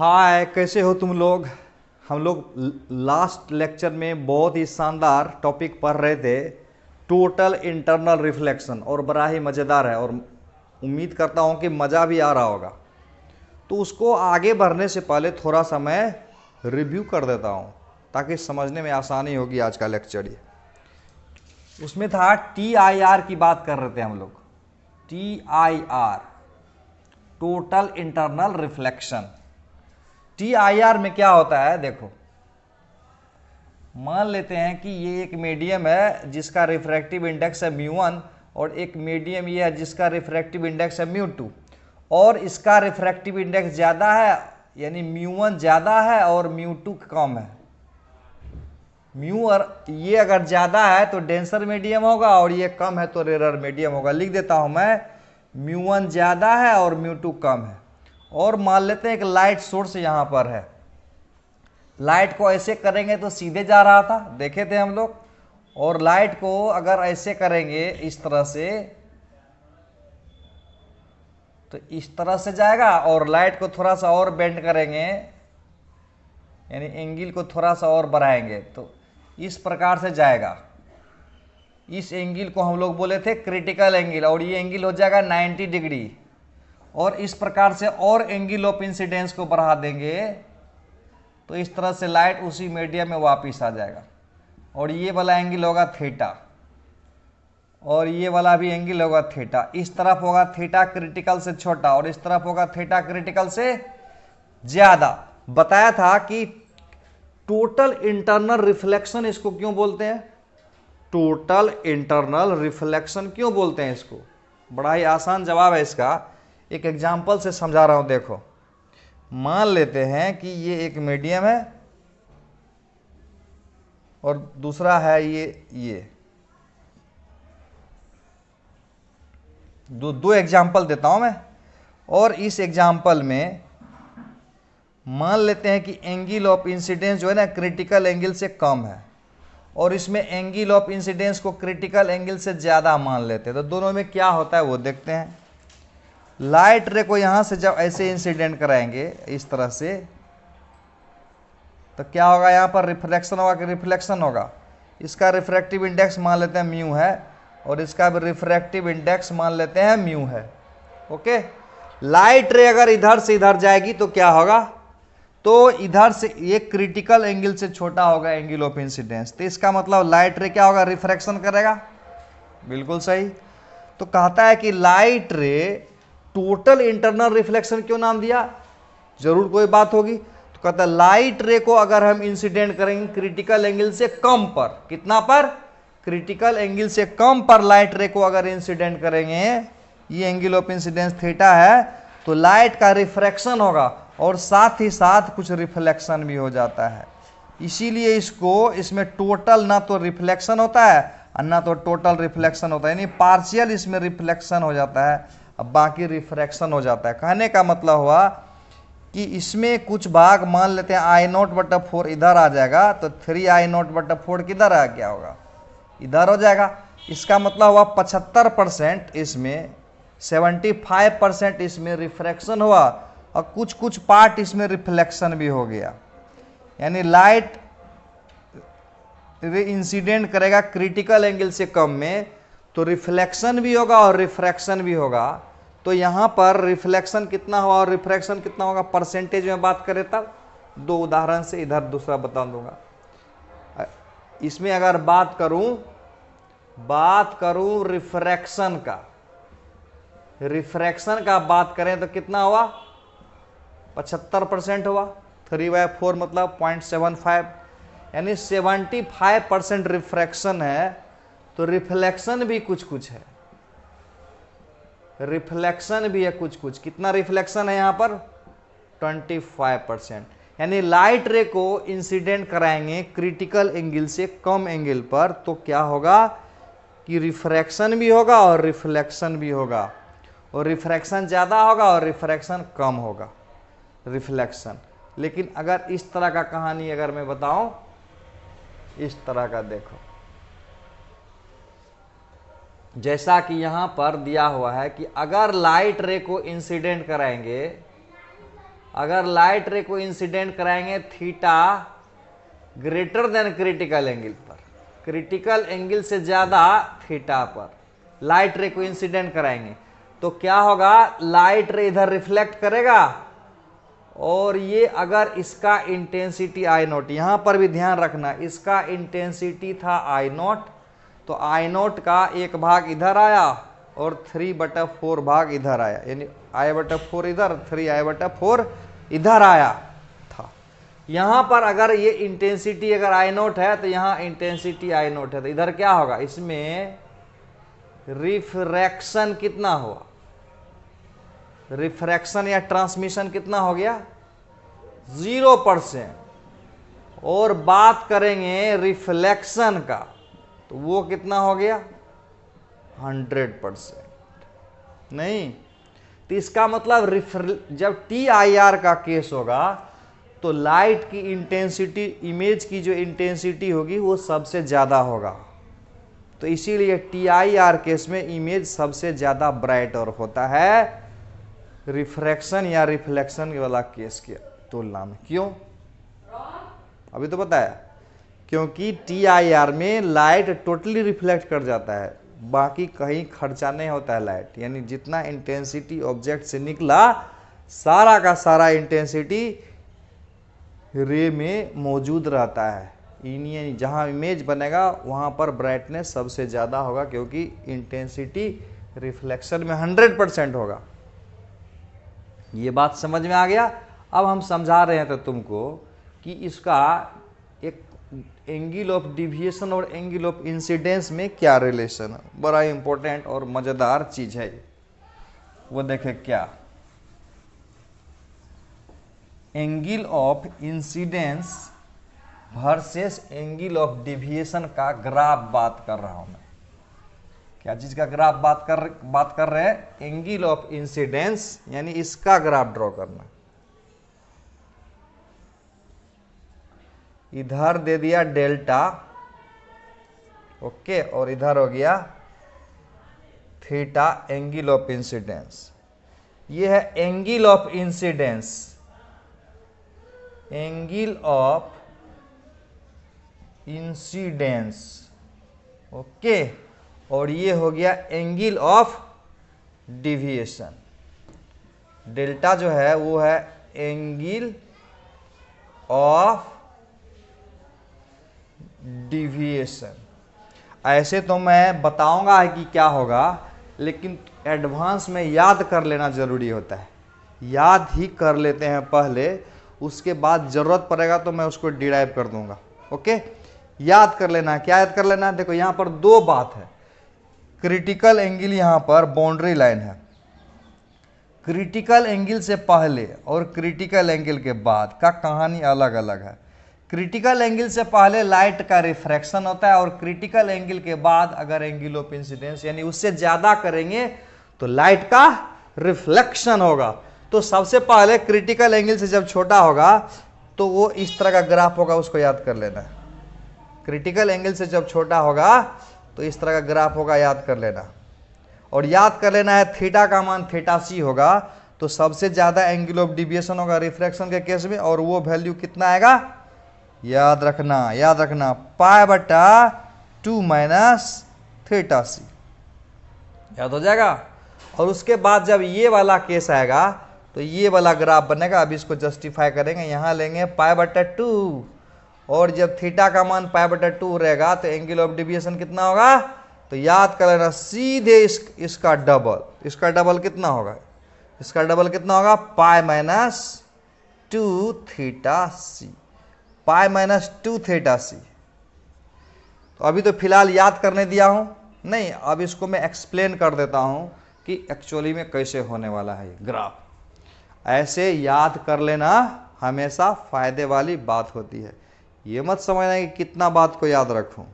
हाय, कैसे हो तुम लोग। हम लोग लास्ट लेक्चर में बहुत ही शानदार टॉपिक पढ़ रहे थे, टोटल इंटरनल रिफ्लेक्शन, और बड़ा ही मज़ेदार है और उम्मीद करता हूँ कि मज़ा भी आ रहा होगा। तो उसको आगे बढ़ने से पहले थोड़ा सा मैं रिव्यू कर देता हूँ ताकि समझने में आसानी होगी आज का लेक्चर। ये उसमें था TIR की बात कर रहे थे हम लोग। TIR, total internal reflection. TIR में क्या होता है, देखो मान लेते हैं कि ये एक मीडियम है जिसका रिफ्रैक्टिव इंडेक्स है μ1 और एक मीडियम ये है जिसका रिफ्रैक्टिव इंडेक्स है μ2 और इसका रिफ्रैक्टिव इंडेक्स ज़्यादा है, यानी μ1 ज़्यादा है और μ2 कम है। म्यू और ये अगर ज़्यादा है तो डेंसर मीडियम होगा और ये कम है तो रेरर मीडियम होगा। लिख देता हूँ मैं, μ1 ज़्यादा है और μ2 कम है। और मान लेते हैं एक लाइट सोर्स यहाँ पर है। लाइट को ऐसे करेंगे तो सीधे जा रहा था, देखे थे हम लोग। और लाइट को अगर ऐसे करेंगे इस तरह से तो इस तरह से जाएगा, और लाइट को थोड़ा सा और बेंड करेंगे यानी एंगल को थोड़ा सा और बढ़ाएंगे तो इस प्रकार से जाएगा। इस एंगल को हम लोग बोले थे क्रिटिकल एंगल, और ये एंगल हो जाएगा 90 डिग्री। और इस प्रकार से और एंगल ऑफ इंसिडेंस को बढ़ा देंगे तो इस तरह से लाइट उसी मीडियम में वापस आ जाएगा। और ये वाला एंगल होगा थीटा और ये वाला भी एंगल होगा थीटा। इस तरफ होगा थीटा क्रिटिकल से छोटा और इस तरफ होगा थीटा क्रिटिकल से ज्यादा। बताया था कि टोटल इंटरनल रिफ्लेक्शन इसको क्यों बोलते हैं, टोटल इंटरनल रिफ्लेक्शन क्यों बोलते हैं इसको। बड़ा ही आसान जवाब है इसका, एक एग्जांपल से समझा रहा हूं। देखो मान लेते हैं कि ये एक मीडियम है और दूसरा है ये दो एग्जांपल देता हूं मैं। और इस एग्जांपल में मान लेते हैं कि एंगल ऑफ इंसिडेंस जो है ना क्रिटिकल एंगल से कम है और इसमें एंगल ऑफ इंसिडेंस को क्रिटिकल एंगल से ज़्यादा मान लेते हैं। तो दोनों में क्या होता है वो देखते हैं। लाइट रे को यहाँ से जब ऐसे इंसिडेंट कराएंगे इस तरह से तो क्या होगा, यहाँ पर रिफ्लेक्शन होगा कि रिफ्लेक्शन होगा। इसका रिफ्रैक्टिव इंडेक्स मान लेते हैं म्यू है और इसका भी रिफ्रैक्टिव इंडेक्स मान लेते हैं म्यू है। ओके, लाइट रे अगर इधर से इधर जाएगी तो क्या होगा, तो इधर से ये क्रिटिकल एंगल से छोटा होगा एंगल ऑफ इंसिडेंस। तो इसका मतलब लाइट रे क्या होगा, रिफ्रैक्शन करेगा। बिल्कुल सही। तो कहता है कि लाइट रे टोटल इंटरनल रिफ्लेक्शन क्यों नाम दिया, जरूर कोई बात होगी। तो कहता है लाइट रे को अगर हम इंसिडेंट करेंगे क्रिटिकल एंगल से कम पर, कितना पर, क्रिटिकल एंगल से कम पर लाइट रे को अगर इंसिडेंट करेंगे, ये एंगल ऑफ इंसिडेंस थीटा है, तो लाइट का रिफ्रैक्शन होगा और साथ ही साथ कुछ रिफ्लेक्शन भी हो जाता है। इसीलिए इसमें टोटल ना तो रिफ्लेक्शन होता है और ना तो टोटल रिफ्लेक्शन होता है, यानी पार्शियल इसमें रिफ्लेक्शन हो जाता है, अब बाकी रिफ्रैक्शन हो जाता है। कहने का मतलब हुआ कि इसमें कुछ भाग मान लेते हैं I0/4 इधर आ जाएगा तो 3I0/4 किधर आ गया होगा, इधर हो जाएगा। इसका मतलब हुआ 75% इसमें, 75% इसमें रिफ्रैक्शन हुआ और कुछ कुछ पार्ट इसमें रिफ्लेक्शन भी हो गया। यानी लाइट इंसिडेंट करेगा क्रिटिकल एंगल से कम में तो रिफ्लेक्शन भी होगा और रिफ्रैक्शन भी होगा। तो यहाँ पर रिफ्लेक्शन कितना हुआ और रिफ्रैक्शन कितना होगा, परसेंटेज में बात करें तब दो उदाहरण से इधर दूसरा बता दूंगा। इसमें अगर बात करूं रिफ्रैक्शन का बात करें तो कितना हुआ, 75% हुआ। 3/4 मतलब 0.75, यानी 75% रिफ्रैक्शन है। तो रिफ्लेक्शन भी कुछ कुछ है, रिफ्लेक्शन भी है कुछ कुछ। कितना रिफ्लेक्शन है यहाँ पर, 25%। यानी लाइट रे को इंसिडेंट कराएंगे क्रिटिकल एंगल से कम एंगल पर तो क्या होगा कि रिफ्रैक्शन भी होगा और रिफ्लेक्शन भी होगा, और रिफ्रैक्शन ज़्यादा होगा और रिफ्रैक्शन कम होगा, रिफ्लेक्शन। लेकिन अगर इस तरह का कहानी अगर मैं बताऊं, इस तरह का देखो, जैसा कि यहां पर दिया हुआ है कि अगर लाइट रे को इंसिडेंट कराएंगे अगर लाइट रे को इंसिडेंट कराएंगे theta greater than critical angle पर, क्रिटिकल एंगल से ज्यादा थीटा पर लाइट रे को इंसिडेंट कराएंगे, तो क्या होगा, लाइट रे इधर रिफ्लेक्ट करेगा और ये अगर इसका इंटेंसिटी आई नॉट, यहां पर भी ध्यान रखना इसका इंटेंसिटी था आई नॉट, तो आई नॉट का एक भाग इधर आया और 3/4 भाग इधर आया, यानी I/4 इधर 3I/4 इधर आया था। यहां पर अगर ये इंटेंसिटी अगर आई नॉट है तो यहां इंटेंसिटी आई नॉट है, तो इधर क्या होगा, इसमें रिफ्रैक्शन कितना हुआ, रिफ्रैक्शन या ट्रांसमिशन कितना हो गया 0%। और बात करेंगे रिफ्लेक्शन का तो वो कितना हो गया 100%। नहीं, तो इसका मतलब जब TIR का केस होगा तो लाइट की इंटेंसिटी, इमेज की जो इंटेंसिटी होगी वो सबसे ज्यादा होगा, तो इसीलिए TIR केस में इमेज सबसे ज्यादा ब्राइट और होता है रिफ्रैक्शन या रिफ्लेक्शन वाला केस की तुलना में। क्यों, अभी तो बताया, क्योंकि TIR में लाइट टोटली रिफ्लेक्ट कर जाता है, बाकी कहीं खर्चा नहीं होता है लाइट, यानी जितना इंटेंसिटी ऑब्जेक्ट से निकला सारा का सारा इंटेंसिटी रे में मौजूद रहता है, यानी जहां इमेज बनेगा वहां पर ब्राइटनेस सबसे ज्यादा होगा, क्योंकि इंटेंसिटी रिफ्लेक्शन में 100% होगा। ये बात समझ में आ गया। अब हम समझा रहे हैं तो तुमको कि इसका एक एंगल ऑफ डिविएशन और एंगल ऑफ इंसिडेंस में क्या रिलेशन है, बड़ा इंपॉर्टेंट और मजेदार चीज है वो। देखे क्या, angle of incidence versus angle of deviation का ग्राफ बात कर रहा हूं मैं। क्या चीज का ग्राफ बात कर रहे हैं, एंगल ऑफ इंसिडेंस, यानी इसका ग्राफ ड्रॉ करना। इधर दे दिया डेल्टा, ओके, और इधर हो गया थीटा, एंगल ऑफ इंसिडेंस। ये है angle of incidence, angle of incidence, okay, और ये हो गया एंगल ऑफ डिविएशन। डेल्टा जो है वो है एंगल ऑफ डिविएशन। ऐसे तो मैं बताऊंगा कि क्या होगा, लेकिन एडवांस में याद कर लेना जरूरी होता है, याद ही कर लेते हैं पहले, उसके बाद जरूरत पड़ेगा तो मैं उसको डिराइव कर दूंगा। ओके, याद कर लेना। क्या याद कर लेना, देखो यहां पर दो बात है। क्रिटिकल एंगल यहां पर बाउंड्री लाइन है, क्रिटिकल एंगल से पहले और क्रिटिकल एंगल के बाद का कहानी अलग अलग है। क्रिटिकल एंगल से पहले लाइट का रिफ्रैक्शन होता है और क्रिटिकल एंगल के बाद अगर एंगल ऑफ इंसिडेंस यानी उससे ज्यादा करेंगे तो लाइट का रिफ्लेक्शन होगा। तो सबसे पहले क्रिटिकल एंगल से जब छोटा होगा तो वो इस तरह का ग्राफ होगा, उसको याद कर लेना। क्रिटिकल एंगल से जब छोटा होगा तो इस तरह का ग्राफ होगा, याद कर लेना। और याद कर लेना है थीटा का मान थीटा सी होगा, तो सबसे ज्यादा एंगल ऑफ डिविएशन होगा रिफ्रैक्शन के केस में, और वो वैल्यू कितना आएगा, याद रखना π/2 माइनस थीटा सी, याद हो जाएगा। और उसके बाद जब ये वाला केस आएगा तो ये वाला ग्राफ बनेगा। अब इसको जस्टिफाई करेंगे, यहां लेंगे π/2, और जब थीटा का मान π/2 रहेगा तो एंगल ऑफ डिविएशन कितना होगा, तो याद कर लेना सीधे इसका डबल कितना होगा, इसका डबल कितना होगा, π-2 थीटा सी, π-2 थीटा सी। तो अभी तो फिलहाल याद करने दिया हूं नहीं, अब इसको मैं एक्सप्लेन कर देता हूं कि एक्चुअली में कैसे होने वाला है ये ग्राफ। ऐसे याद कर लेना हमेशा फायदे वाली बात होती है। ये मत समझना कि कितना बात को याद रखूं,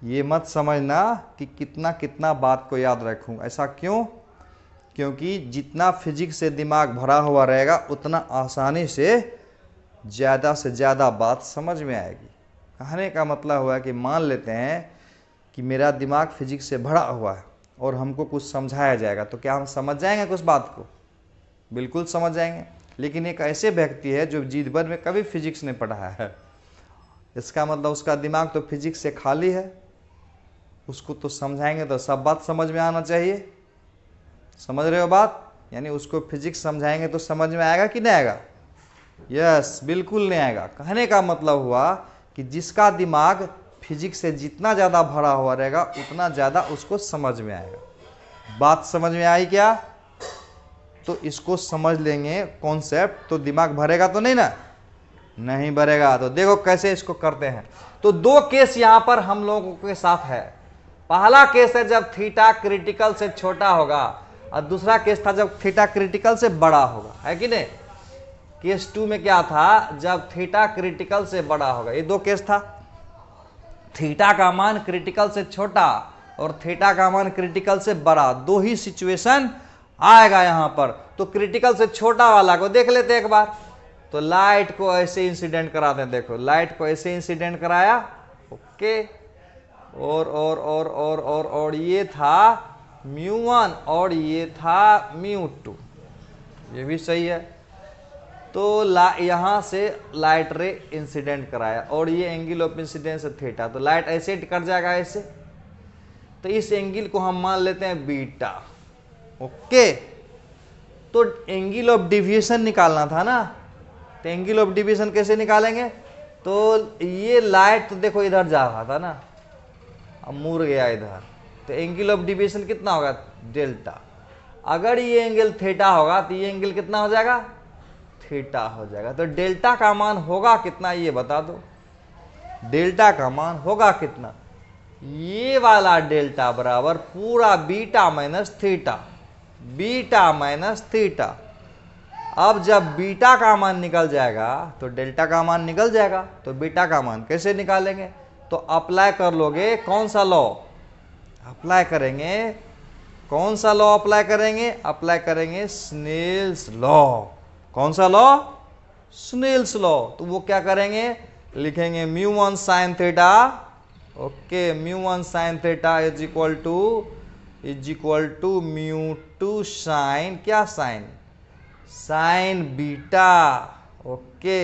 ये मत समझना कि कितना बात को याद रखूं। ऐसा क्यों, क्योंकि जितना फिजिक्स से दिमाग भरा हुआ रहेगा उतना आसानी से ज़्यादा बात समझ में आएगी। कहने का मतलब हुआ कि मान लेते हैं कि मेरा दिमाग फिजिक्स से भरा हुआ है और हमको कुछ समझाया जाएगा, तो क्या हम समझ जाएंगे कुछ बात को, बिल्कुल समझ जाएंगे। लेकिन एक ऐसे व्यक्ति है जो जीवन भर में कभी फिजिक्स नहीं पढ़ा है, इसका मतलब उसका दिमाग तो फिजिक्स से खाली है। उसको तो समझाएंगे तो सब बात समझ में आना चाहिए, समझ रहे हो बात? यानी उसको फिजिक्स समझाएंगे तो समझ में आएगा कि नहीं आएगा? यस, बिल्कुल नहीं आएगा। कहने का मतलब हुआ कि जिसका दिमाग फिजिक्स से जितना ज़्यादा भरा हुआ रहेगा उतना ज़्यादा उसको समझ में आएगा। बात समझ में आई क्या? तो इसको समझ लेंगे कॉन्सेप्ट, तो दिमाग भरेगा तो नहीं ना? नहीं भरेगा। तो देखो कैसे इसको करते हैं। तो दो केस यहां पर हम लोगों के साथ है। पहला केस है जब थीटा क्रिटिकल से छोटा होगा, और दूसरा केस था जब थीटा क्रिटिकल से बड़ा होगा, है कि नहीं? केस 2 में क्या था? जब थीटा क्रिटिकल से बड़ा होगा। ये दो केस था, थीटा का मान क्रिटिकल से छोटा और थीटा का मान क्रिटिकल से बड़ा, दो ही सिचुएशन आएगा यहां पर। तो क्रिटिकल से छोटा वाला को देख लेते हैं एक बार। तो लाइट को ऐसे इंसिडेंट कराते हैं, देखो लाइट को ऐसे इंसिडेंट कराया, ओके, और ये था μ1 और ये था μ2, ये भी सही है। तो यहां से लाइट रे इंसिडेंट कराया और ये एंगल ऑफ इंसिडेंस है थीटा, तो लाइट ऐसे कट जाएगा ऐसे। तो इस एंगल को हम मान लेते हैं बीटा, ओके। तो एंगल ऑफ डिविएशन निकालना था ना, तो एंगल ऑफ डिविएशन कैसे निकालेंगे? तो ये लाइट तो देखो इधर जा रहा था ना, अब मुड़ गया इधर, तो एंगल ऑफ डिविएशन कितना होगा? डेल्टा। अगर ये एंगल थीटा होगा तो ये एंगल कितना हो जाएगा? थीटा हो जाएगा। तो डेल्टा का मान होगा कितना ये बता दो? डेल्टा का मान होगा कितना? ये वाला डेल्टा बराबर पूरा beta minus theta, beta minus theta. अब जब बीटा का मान निकल जाएगा तो डेल्टा का मान निकल जाएगा। तो बीटा का मान कैसे निकालेंगे? तो अप्लाई कर लोगे कौन सा लॉ? अप्लाई करेंगे कौन सा लॉ अप्लाई करेंगे? अप्लाई करेंगे स्नेल्स लॉ। कौन सा लॉ? Snell's law. तो वो क्या करेंगे? लिखेंगे μ1 sin theta, okay, μ1 sin theta is equal to μ2 sine, क्या sine? Sine beta, okay.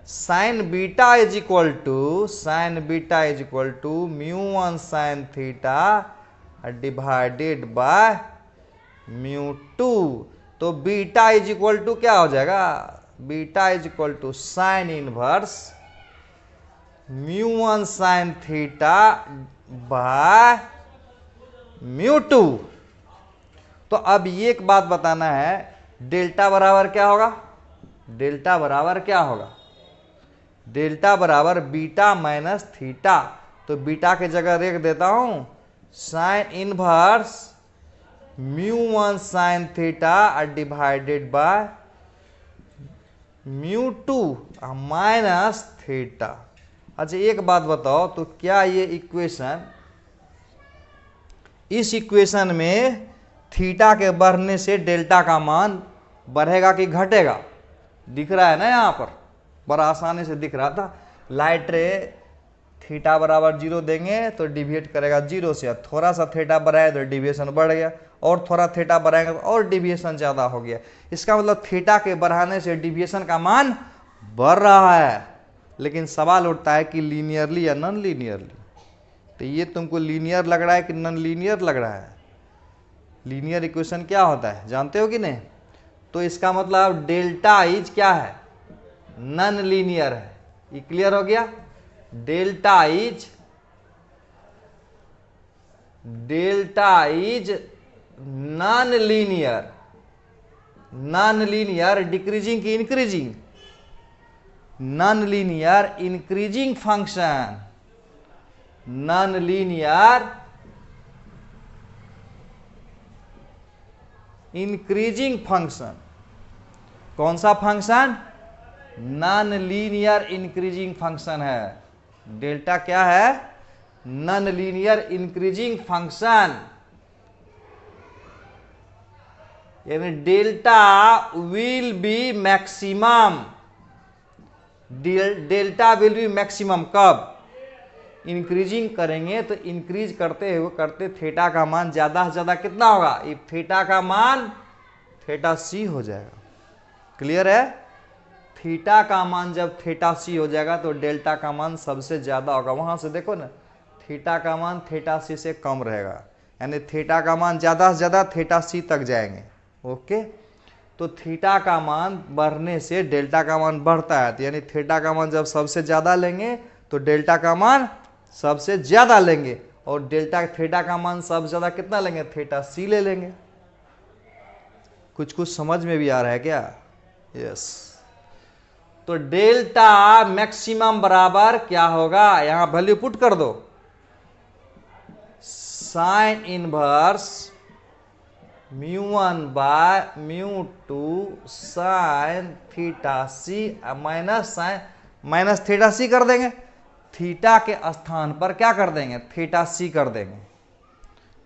Sine beta is equal to μ1 sin theta divided by μ2। तो बीटा इज इक्वल टू क्या हो जाएगा? Beta is equal to sine inverse μ1 sin theta by μ2। तो अब ये एक बात बताना है, डेल्टा बराबर क्या होगा? डेल्टा बराबर क्या होगा? डेल्टा बराबर बीटा माइनस थीटा। तो बीटा के जगह रख देता हूं sine inverse μ1 sin theta divided by μ2 minus theta. अच्छा एक बात बताओ, तो क्या ये इक्वेशन, इस इक्वेशन में थीटा के बढ़ने से डेल्टा का मान बढ़ेगा कि घटेगा? दिख रहा है ना यहाँ पर, बड़ा आसानी से दिख रहा था। लाइट रे थीटा बराबर 0 देंगे तो डिविएट करेगा 0 से, थोड़ा सा थीटा बढ़ाए तो डिविएशन बढ़ गया, और थोड़ा थीटा बढ़ाएंगे तो और डिविएशन ज़्यादा हो गया। इसका मतलब थीटा के बढ़ाने से डिविएशन का मान बढ़ रहा है। लेकिन सवाल उठता है कि लीनियरली या नॉन लीनियरली। तो ये तुमको लीनियर लग रहा है कि नॉन लीनियर लग रहा है? लीनियर इक्वेशन क्या होता है जानते हो कि नहीं? तो इसका मतलब डेल्टा इज क्या है? नॉन लीनियर है। ये क्लियर हो गया? Delta is non linear. Non linear decreasing की increasing? Non linear increasing function. Non linear increasing function. कौन सा function? Non linear increasing function है। डेल्टा क्या है? Non linear increasing function. यानी delta will be maximum. Delta will be maximum कब? Increasing करेंगे तो इंक्रीज करते थीटा का मान ज्यादा से ज्यादा कितना होगा? थीटा का मान थीटा सी हो जाएगा। क्लियर है? थीटा का मान जब थीटा सी हो जाएगा तो डेल्टा का मान सबसे ज्यादा होगा। वहां से देखो ना, थीटा का मान थीटा सी से कम रहेगा, यानी थीटा का मान ज्यादा से ज्यादा थीटा सी तक जाएंगे। ओके, तो थीटा का मान बढ़ने से डेल्टा का मान बढ़ता है, तो यानी थीटा का मान जब सबसे ज्यादा लेंगे तो डेल्टा का मान सबसे ज्यादा लेंगे, और डेल्टा थीटा का मान सबसे ज्यादा कितना लेंगे? थीटा सी ले लेंगे। कुछ कुछ समझ में भी आ रहा है क्या? यस। तो डेल्टा मैक्सिमम बराबर क्या होगा? यहां वैल्यू पुट कर दो, sine inverse μ1 by μ2 sine theta C minus theta C कर देंगे। थीटा के स्थान पर क्या कर देंगे? थीटा सी कर देंगे।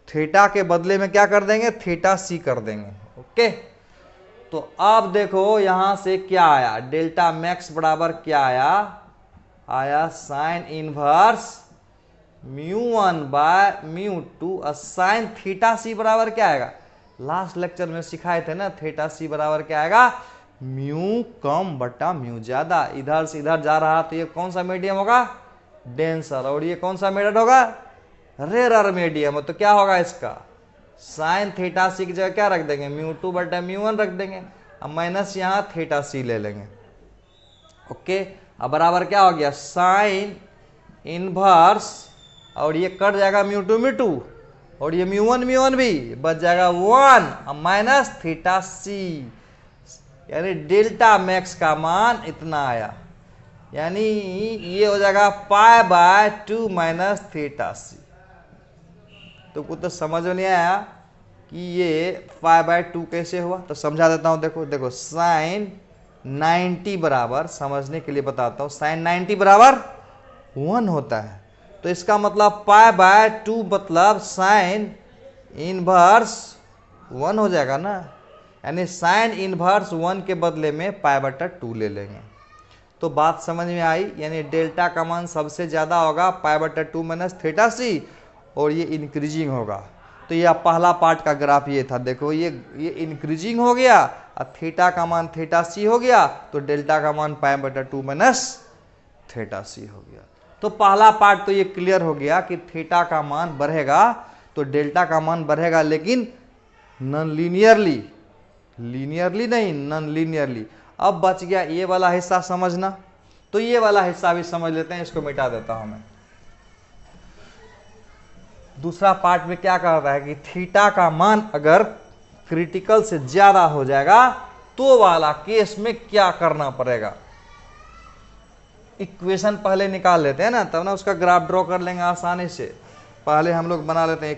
थीटा के बदले में क्या कर देंगे? थीटा सी कर देंगे। ओके, तो अब देखो यहां से क्या आया? डेल्टा मैक्स बराबर क्या आया? आया sine inverse μ1 by μ2 sine theta C बराबर क्या आएगा? लास्ट लेक्चर में सिखाए थे ना, थीटा सी बराबर क्या आएगा? म्यू कम बटा म्यू ज्यादा। इधर से इधर जा रहा तो ये कौन सा मीडियम होगा? डेंसर। और ये कौन सा मेथड होगा? Rarer medium. तो क्या होगा इसका? साइन थीटा सी की जगह क्या रख देंगे? μ2 बटा μ1 रख देंगे, अब माइनस यहां थीटा सी ले लेंगे। ओके, अब बराबर क्या हो गया? साइन इनवर्स, और ये कट जाएगा μ2 μ2, और ये μ1 भी बच जाएगा 1, अब माइनस थीटा सी, यानी डेल्टा मैक्स का मान इतना आया, यानी ये हो जाएगा pi by 2 minus theta C. तो कुछ तो समझ में नहीं आया कि ये पाई बाय 2 कैसे हुआ, तो समझा देता हूं। देखो देखो, साइन 90 बराबर, समझने के लिए बताता हूं, साइन 90 बराबर 1 होता है, तो इसका मतलब पाई बाय 2 मतलब साइन इनवर्स 1 हो जाएगा ना, यानी साइन इनवर्स 1 के बदले में पाई बटा 2 ले लेंगे। तो बात समझ में आई, यानी डेल्टा का मान सबसे ज्यादा होगा पाई बटा 2 माइनस थीटा सी, और ये इंक्रीजिंग होगा। तो ये पहला पार्ट का ग्राफ ये था। देखो ये इंक्रीजिंग हो गया, और थीटा का मान थीटा सी हो गया, तो डेल्टा का मान पाई बटा 2 माइनस थीटा सी हो गया। तो पहला पार्ट तो ये क्लियर हो गया कि थीटा का मान बढ़ेगा तो डेल्टा का मान बढ़ेगा, लेकिन नॉन लीनियरली, लीनियरली नहीं, नॉन लीनियरली। अब बच गया ये वाला हिस्सा समझना, तो ये वाला हिस्सा भी समझ लेते हैं, इसको मिटा देता हूं मैं। दूसरा पार्ट में क्या कर रहा है कि थीटा का मान अगर क्रिटिकल से ज्यादा हो जाएगा तो वाला केस में क्या करना पड़ेगा। इक्वेशन पहले निकाल लेते हैं ना, तब ना उसका ग्राफ ड्रॉ कर लेंगे आसानी से। पहले हम लोग बना लेते हैं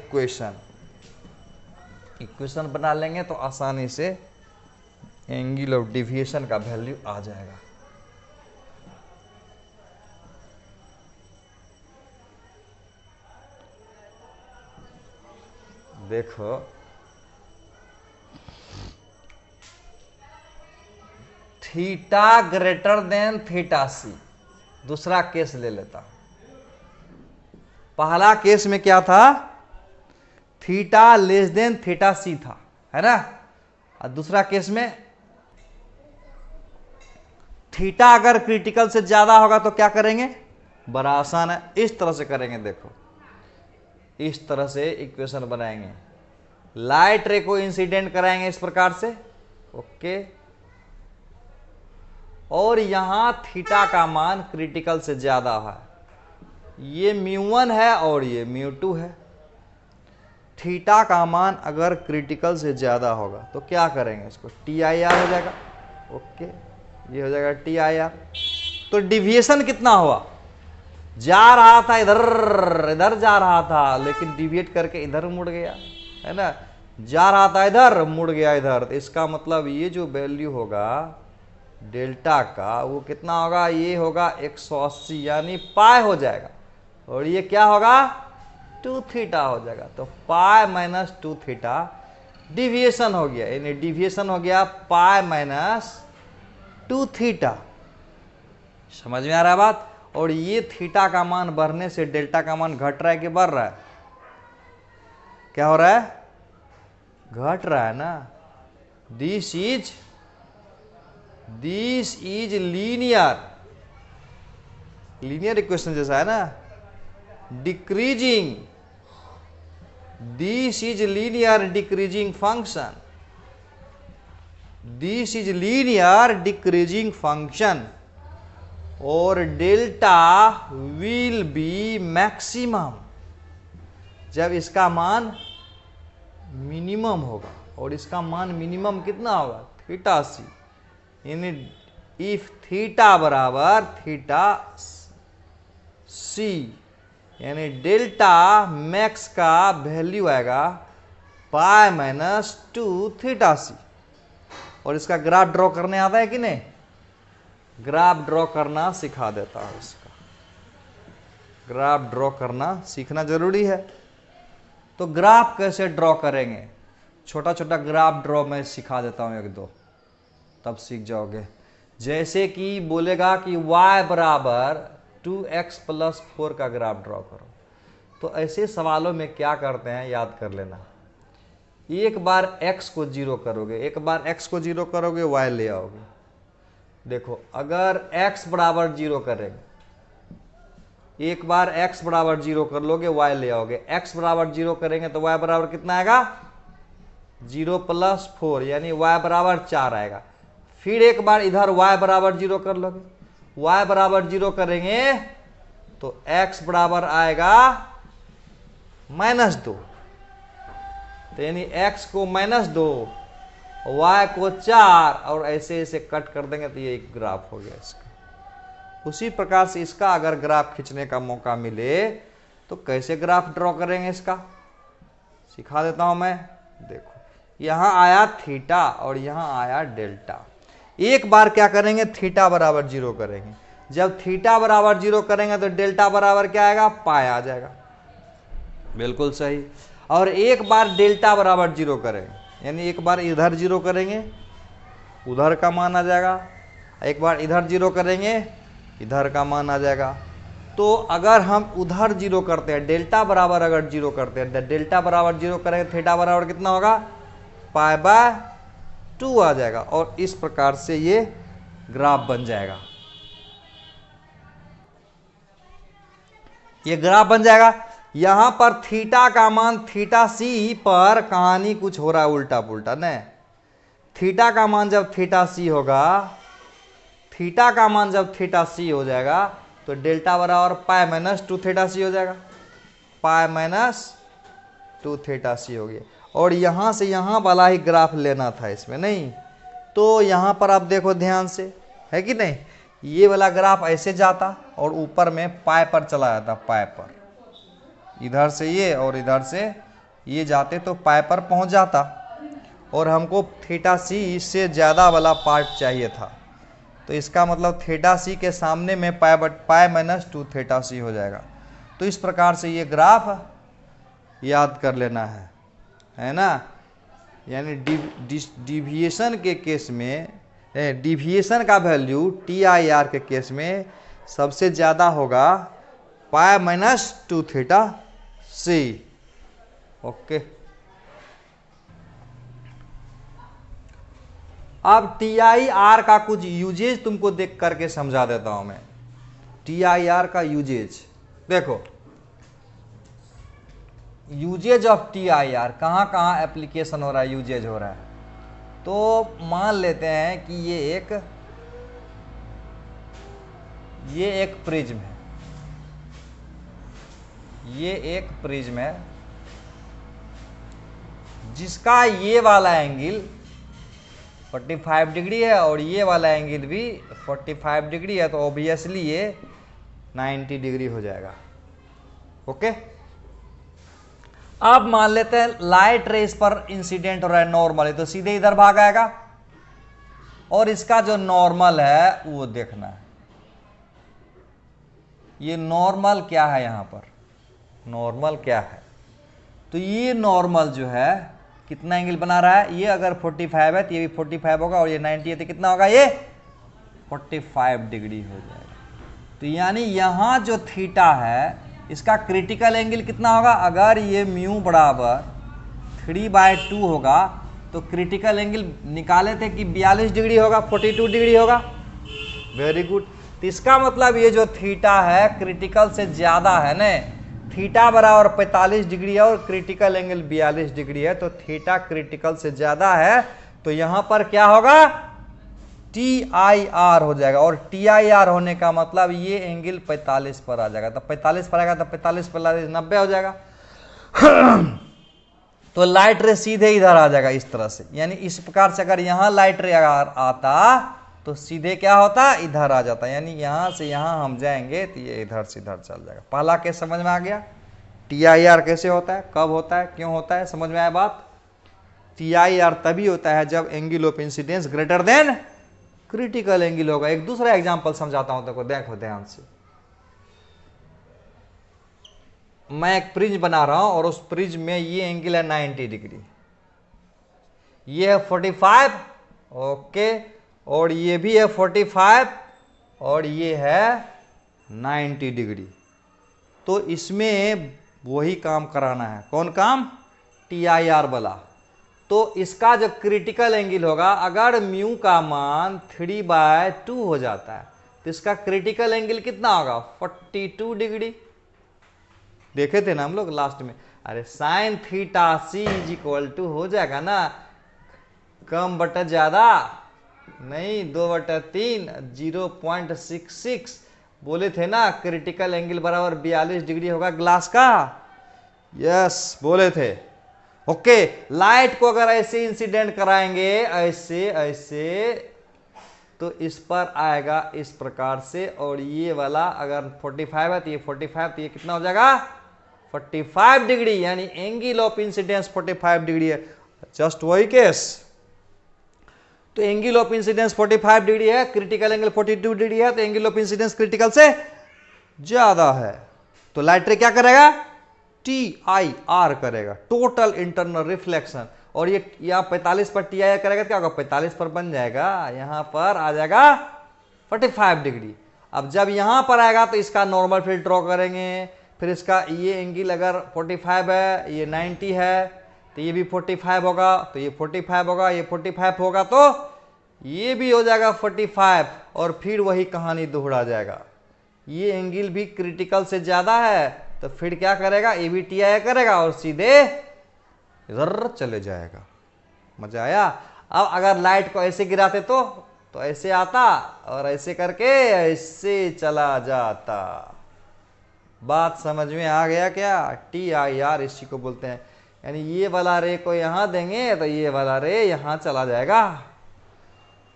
इक्वेशन बना लेंगे तो आसानी से एंगल ऑफ डिविएशन का वैल्यू आ जाएगा। देखो थीटा ग्रेटर देन थीटा सी, दूसरा केस ले लेता हूं। पहला केस में क्या था? थीटा लेस देन थीटा सी था, है ना। और दूसरा केस में थीटा अगर क्रिटिकल से ज्यादा होगा तो क्या करेंगे? बड़ा आसान है, इस तरह से करेंगे। देखो इस तरह से इक्वेशन बनाएंगे, लाइट रे को इंसिडेंट कराएंगे इस प्रकार से। ओके, और यहां थीटा का मान क्रिटिकल से ज्यादा है, ये μ1 है और ये μ2 है। थीटा का मान अगर क्रिटिकल से ज्यादा होगा तो क्या करेंगे? इसको TIR हो जाएगा। ओके, ये हो जाएगा TIR। तो डिविएशन कितना हुआ? जा रहा था इधर, इधर जा रहा था, लेकिन डिविएट करके इधर मुड़ गया, है ना। जा रहा था इधर, मुड़ गया इधर। तो इसका मतलब ये जो वैल्यू होगा डेल्टा का, वो कितना होगा? ये होगा 180, यानी पाई हो जाएगा, और ये क्या होगा? 2 थीटा हो जाएगा। तो पाई माइनस 2 थीटा डिविएशन हो गया, यानी डिविएशन हो गया पाई माइनस 2 थीटा। समझ में आ रहा है बात? और ये थीटा का मान बढ़ने से डेल्टा का मान घट रहा है कि बढ़ रहा है? क्या हो रहा है? घट रहा है ना। This is this is linear, linear equation जैसा है ना, decreasing, this is linear decreasing function, this is linear decreasing function, और डेल्टा विल बी मैक्सिमम जब इसका मान मिनिमम होगा, और इसका मान मिनिमम कितना होगा, थीटा सी, यानी इफ थीटा बराबर थीटा सी, यानी डेल्टा मैक्स का वैल्यू आएगा पाई माइनस 2 थीटा सी। और इसका ग्राफ ड्रॉ करने आता है कि नहीं, ग्राफ ड्रॉ करना सिखा देता हूं, इसका ग्राफ ड्रॉ करना सीखना जरूरी है। तो ग्राफ कैसे ड्रॉ करेंगे, छोटा छोटा ग्राफ ड्रॉ मैं सिखा देता हूं एक दो, तब सीख जाओगे। जैसे कि बोलेगा कि y बराबर 2x प्लस 4 का ग्राफ ड्रॉ करो, तो ऐसे सवालों में क्या करते हैं याद कर लेना, एक बार x को 0 करोगे, एक बार x को 0 करोगे, y ले आओगे। देखो अगर x बराबर 0 करेंगे, एक बार x बराबर 0 कर लोगे, y ले आओगे, x बराबर 0 करेंगे तो y बराबर कितना आएगा, 0 प्लस 4, यानी y बराबर 4 आएगा। फिर एक बार इधर y बराबर 0 कर लोगे, y बराबर 0 करेंगे तो x बराबर आएगा -2, तो यानी x को -2, y को 4, और ऐसे ऐसे कट कर देंगे तो ये एक ग्राफ हो गया इसका। उसी प्रकार से इसका अगर ग्राफ खींचने का मौका मिले तो कैसे ग्राफ ड्रॉ करेंगे इसका सिखा देता हूं मैं। देखो यहां आया थीटा और यहां आया डेल्टा, एक बार क्या करेंगे, थीटा बराबर 0 करेंगे। जब थीटा बराबर 0 करेंगे तो डेल्टा बराबर क्या आएगा, पाई आ जाएगा, बिल्कुल सही। और एक बार डेल्टा बराबर 0 करेंगे, यानी एक बार इधर 0 करेंगे, उधर का मान आ जाएगा, एक बार इधर 0 करेंगे, इधर का मान आ जाएगा। तो अगर हम उधर 0 करते हैं, डेल्टा बराबर अगर 0 करते हैं, डेल्टा बराबर 0 करेंगे, थीटा बराबर कितना होगा, पाई बाय 2 आ जाएगा, और इस प्रकार से ये ग्राफ बन जाएगा, ये ग्राफ बन जाएगा। यहां पर थीटा का मान थीटा सी पर कहानी कुछ हो रहा है उल्टा पुल्टा, नहीं, थीटा का मान जब थीटा सी होगा, थीटा का मान जब थीटा सी हो जाएगा तो डेल्टा बराबर पाई माइनस 2 थीटा सी हो जाएगा, पाई माइनस 2 थीटा सी हो गया। और यहां से यहां वाला ही ग्राफ लेना था इसमें, नहीं तो यहां पर आप देखो ध्यान से, है कि नहीं, ये वाला ग्राफ ऐसे जाता और ऊपर में पाई पर चला जाता, पाई पर, इधर से ये और इधर से ये जाते तो पाई पर पहुंच जाता, और हमको थीटा सी से ज़्यादा वाला पार्ट चाहिए था, तो इसका मतलब थीटा सी के सामने में पाई माइनस 2 थीटा सी हो जाएगा। तो इस प्रकार से ये ग्राफ याद कर लेना है ना। यानी डिविएशन के केस में, डिविएशन का वैल्यू TIR के केस में सबसे ज़्यादा होगा पाई माइनस 2 थीटा सी। ओके, अब TIR का कुछ यूजेज तुमको देख करके समझा देता हूं मैं। TIR का यूजेज देखो, यूजेज ऑफ TIR कहां कहां एप्लीकेशन हो रहा है, यूजेज हो रहा है। तो मान लेते हैं कि ये एक प्रिज्म है, ये एक प्रिज्म है जिसका ये वाला एंगल 45 डिग्री है और ये वाला एंगल भी 45 डिग्री है, तो ऑब्वियसली ये 90 डिग्री हो जाएगा। ओके, अब मान लेते हैं लाइट रेस पर इंसिडेंट हो रहा है नॉर्मल है, तो सीधे इधर भाग आएगा, और इसका जो नॉर्मल है वो देखना है। ये नॉर्मल क्या है, यहां पर नॉर्मल क्या है, तो ये नॉर्मल जो है कितना एंगल बना रहा है, ये अगर 45 है तो ये भी 45 होगा, और ये 90 है तो कितना होगा, ये 45 डिग्री हो जाएगा। तो यानी यहां जो थीटा है इसका क्रिटिकल एंगल कितना होगा, अगर ये म्यू बराबर 3/2 होगा तो क्रिटिकल एंगल निकाले थे कि 42 डिग्री होगा, 42 डिग्री होगा। Very good. तो इसका मतलब ये जो थीटा है क्रिटिकल से ज्यादा है ना, थीटा बराबर 45 डिग्री है और क्रिटिकल एंगल 42 डिग्री है, तो थीटा क्रिटिकल से ज्यादा है, तो यहां पर क्या होगा, TIR हो जाएगा। और TIR होने का मतलब ये एंगल 45 पर आ जाएगा, तो 45 पर आएगा तो 45 45 90 हो जाएगा। तो लाइट रे सीधे इधर आ जाएगा इस तरह से, यानी इस प्रकार से अगर यहां लाइट रे अगर आता तो सीधे क्या होता, इधर आ जाता, यानी यहां से यहां हम जाएंगे तो ये इधर से इधर चल जाएगा। पहला केस समझ में आ गया, TIR कैसे होता है, कब होता है, क्यों होता है, समझ में आया बात। TIR तभी होता है जब angle of incidence greater than critical angle होगा। एक दूसरा एग्जांपल समझाता हूं, देखो देखो ध्यान से। मैं एक प्रिज्म बना रहा हूं और उस प्रिज्म में ये एंगल है 90 डिग्री, ये है 45, ओके, और ये भी है 45 और ये है 90 डिग्री। तो इसमें वही काम कराना है, कौन काम, TIR वाला। तो इसका जो क्रिटिकल एंगल होगा, अगर म्यू का मान 3/2 हो जाता है तो इसका क्रिटिकल एंगल कितना होगा, 42 डिग्री। देखे थे ना हम लोग लास्ट में, अरे sine theta C is equal to हो जाएगा ना, कम बटा ज्यादा नहीं, 2/3 0.66 बोले थे ना, क्रिटिकल एंगल बराबर 42 डिग्री होगा ग्लास का, यस बोले थे। ओके, लाइट को अगर ऐसे इंसिडेंट कराएंगे ऐसे ऐसे तो इस पर आएगा इस प्रकार से, और ये वाला अगर 45 है तो ये 45, तो ये कितना हो जाएगा 45 डिग्री, यानी एंगल ऑफ इंसिडेंस 45 डिग्री है। जस्ट वही केस, तो एंगल ऑफ इंसिडेंस 45 डिग्री है, क्रिटिकल एंगल 42 डिग्री है, तो एंगल ऑफ इंसिडेंस क्रिटिकल से ज्यादा है, तो लाइट रे क्या करेगा, TIR करेगा, टोटल इंटरनल रिफ्लेक्शन। और ये यहाँ 45 पर TIR करेगा तो क्या होगा, 45 पर बन जाएगा, यहां पर आ जाएगा 45 डिग्री। अब जब यहां पर आएगा तो इसका नॉर्मल फील्ड ड्रॉ करेंगे, फिर इसका ये एंगल अगर 45 है, ये 90 है, तो ये भी 45 होगा, तो ये 45 होगा, ये 45 होगा, तो ये भी हो जाएगा 45, और फिर वही कहानी दोहरा जाएगा। ये एंगल भी क्रिटिकल से ज्यादा है, तो फिर क्या करेगा, ये भी TIR करेगा और सीधे इधर चले जाएगा। मजा आया। अब अगर लाइट को ऐसे गिराते तो ऐसे आता, और ऐसे करके ऐसे चला जाता। बात समझ में आ गया क्या, TIR इसी को बोलते हैं, यानी ये वाला रे को यहां देंगे तो ये वाला रे यहां चला जाएगा।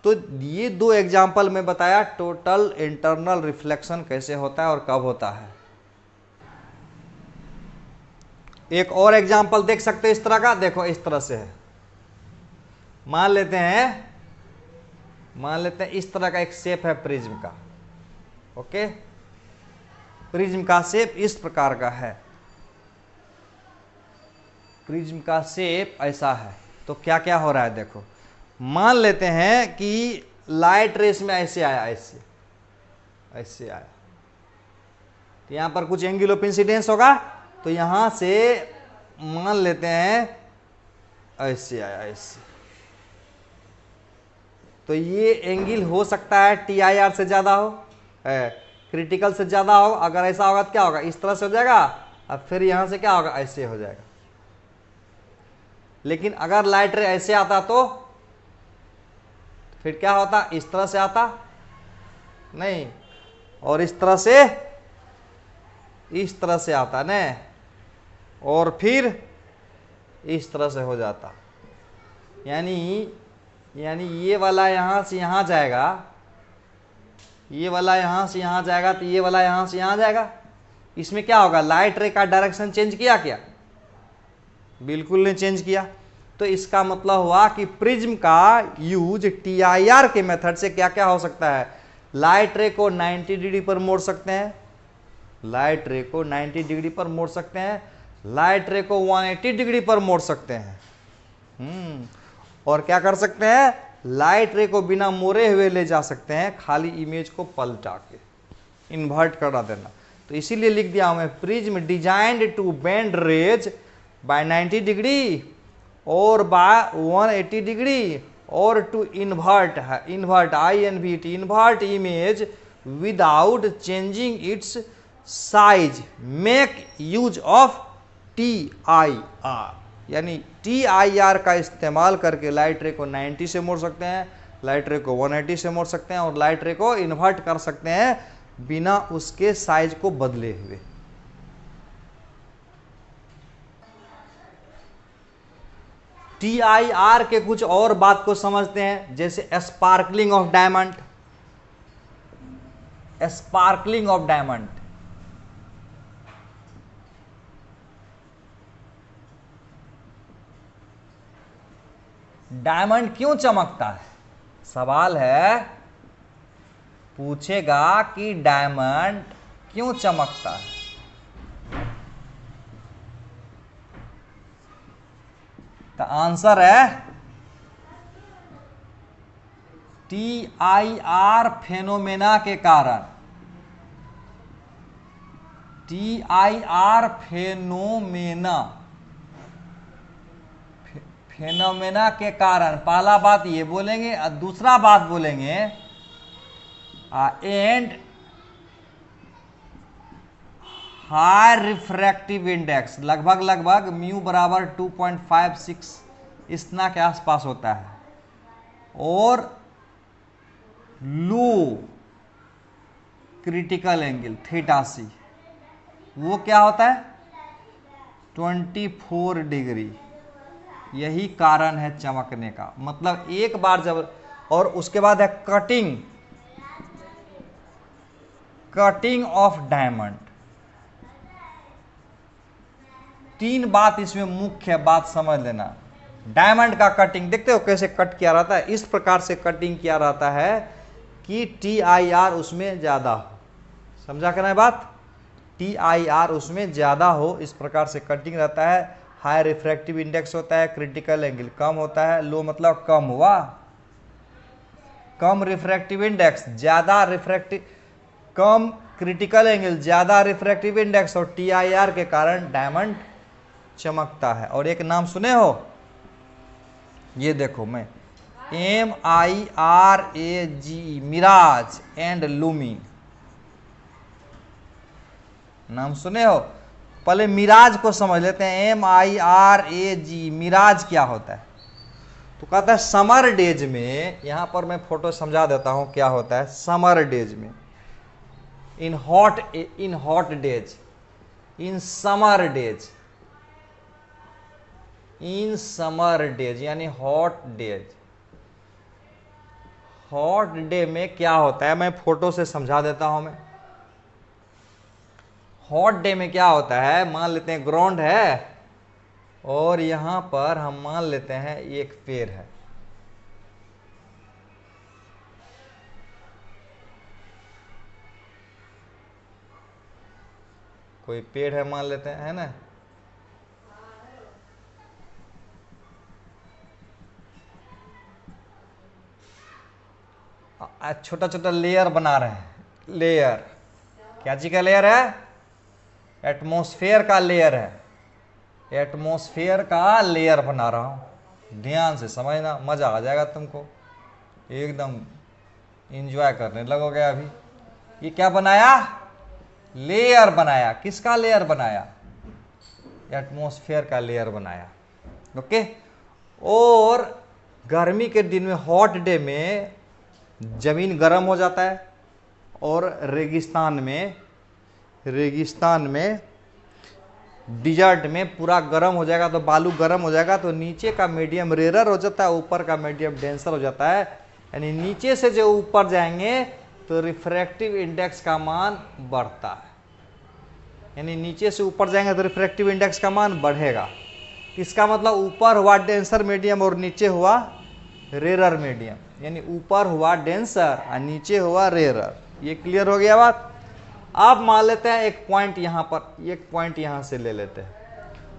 तो ये दो एग्जाम्पल में बताया टोटल इंटरनल रिफ्लेक्शन कैसे होता है और कब होता है। एक और एग्जाम्पल देख सकते हैं इस तरह का, देखो इस तरह से है, मान लेते हैं इस तरह का एक शेप है प्रिज्म का, ओके, प्रिज्म का शेप इस प्रकार का है, प्रिज्म का शेप ऐसा है। तो क्या क्या हो रहा है देखो, मान लेते हैं कि लाइट रेस में ऐसे आया, ऐसे आया, तो यहां पर कुछ एंगल ऑफ इंसिडेंस होगा, तो यहां से मान लेते हैं ऐसे आया, ऐसे, तो ये एंगल हो सकता है TIR से ज्यादा हो, क्रिटिकल से ज्यादा हो। अगर ऐसा होगा तो क्या होगा, इस तरह से हो जाएगा, अब फिर यहां से क्या होगा, ऐसे हो जाएगा। लेकिन अगर लाइट रे ऐसे आता तो फिर क्या होता, इस तरह से आता नहीं, और इस तरह से आता ना, और फिर इस तरह से हो जाता, यानी ये वाला यहां से यहां जाएगा, ये वाला यहां से यहां जाएगा, तो ये वाला यहां से यहां जाएगा। इसमें क्या होगा, लाइट रे का डायरेक्शन चेंज किया क्या, बिल्कुल नहीं चेंज किया। तो इसका मतलब हुआ कि प्रिज्म का यूज TIR के मेथड से क्या क्या हो सकता है, लाइट रे को 90 डिग्री पर मोड़ सकते हैं, लाइट रे को 90 डिग्री पर मोड़ सकते हैं, लाइट रे को 180 डिग्री पर मोड़ सकते हैं, और क्या कर सकते हैं, लाइट रे को बिना मोड़े हुए ले जा सकते हैं, खाली इमेज को पलटा के इन्वर्ट करा देना। तो इसीलिए लिख दिया हमें, prism designed to bend rays by 90 degree और बाय 180 डिग्री, और टू इन्वर्ट है, invert INVERT, invert image without changing its size make use of TIR, यानी TIR का इस्तेमाल करके लाइट रे को 90 से मोड़ सकते हैं, लाइट रे को 180 से मोड़ सकते हैं, और लाइट रे को इन्वर्ट कर सकते हैं बिना उसके साइज को बदले हुए। TIR के कुछ और बात को समझते हैं, जैसे sparkling of diamond, sparkling of diamond. Diamond क्यों चमकता है? सवाल है, पूछेगा कि डायमंड क्यों चमकता है। तो आंसर है TIR फेनोमेना के कारण, TIR फेनोमेना के कारण। पहला बात ये बोलेंगे, और दूसरा बात बोलेंगे एंड हाई रिफ्रैक्टिव इंडेक्स, लगभग म्यू बराबर 2.56 इतना के आसपास होता है, और लो क्रिटिकल एंगल थीटा सी, वो क्या होता है 24 डिग्री। यही कारण है चमकने का। मतलब एक बार जब, और उसके बाद है कटिंग ऑफ डायमंड। तीन बात इसमें मुख्य बात समझ लेना। डायमंड का कटिंग देखते हो कैसे कट किया रहता है, इस प्रकार से कटिंग किया रहता है कि TIR उसमें ज्यादा हो। समझा करना है बात, TIR उसमें ज्यादा हो, इस प्रकार से कटिंग रहता है। हाई रिफ्रैक्टिव इंडेक्स होता है, क्रिटिकल एंगल कम होता है, लो मतलब कम हुआ, कम रिफ्रैक्टिव इंडेक्स ज्यादा रिफ्रैक्टिव, कम क्रिटिकल एंगल ज्यादा रिफ्रैक्टिव इंडेक्स, और TIR के कारण डायमंड चमकता है। और एक नाम सुने हो, ये देखो मैं MIRAGE, मिराज एंड लूमिन, नाम सुने हो। पहले मिराज को समझ लेते हैं। MIRAGE, मिराज क्या होता है? तो कहता है समर डेज में, यहां पर मैं फोटो समझा देता हूं क्या होता है समर डेज में, in hot days, in summer days यानी हॉट डेज। हॉट डे में क्या होता है, मैं फोटो से समझा देता हूं मैं। हॉट डे में क्या होता है, मान लेते हैं ग्राउंड है, और यहां पर हम मान लेते हैं एक पेड़ है, कोई पेड़ है मान लेते हैं, है ना। छोटा छोटा लेयर बना रहे हैं, लेयर क्या चीज का लेयर है, एटमॉस्फेयर का लेयर है, एटमॉस्फेयर का लेयर बना रहा हूं। ध्यान से समझना, मजा आ जाएगा तुमको, एकदम एंजॉय करने लगोगे। अभी ये क्या बनाया, लेयर बनाया। किसका लेयर बनाया, एटमॉस्फेयर का लेयर बनाया। ओके। और गर्मी के दिन में हॉट डे में जमीन गर्म हो जाता है, और रेगिस्तान में डिजर्ट में पूरा गर्म हो जाएगा, तो बालू गर्म हो जाएगा, तो नीचे का मीडियम रेयर हो जाता है, ऊपर का मीडियम डेंसर हो जाता है। यानी नीचे से जो ऊपर जाएंगे तो रिफ्रैक्टिव इंडेक्स का मान बढ़ता है, यानी नीचे से ऊपर जाएंगे तो रिफ्रैक्टिव इंडेक्स का मान बढ़ेगा। इसका मतलब ऊपर हुआ डेंसर मीडियम और नीचे हुआ रेरर मीडियम, यानी ऊपर हुआ डेंसर और नीचे हुआ रेरर। ये क्लियर हो गया बात। अब मान लेते हैं एक पॉइंट यहाँ पर, एक पॉइंट यहाँ से ले लेते हैं,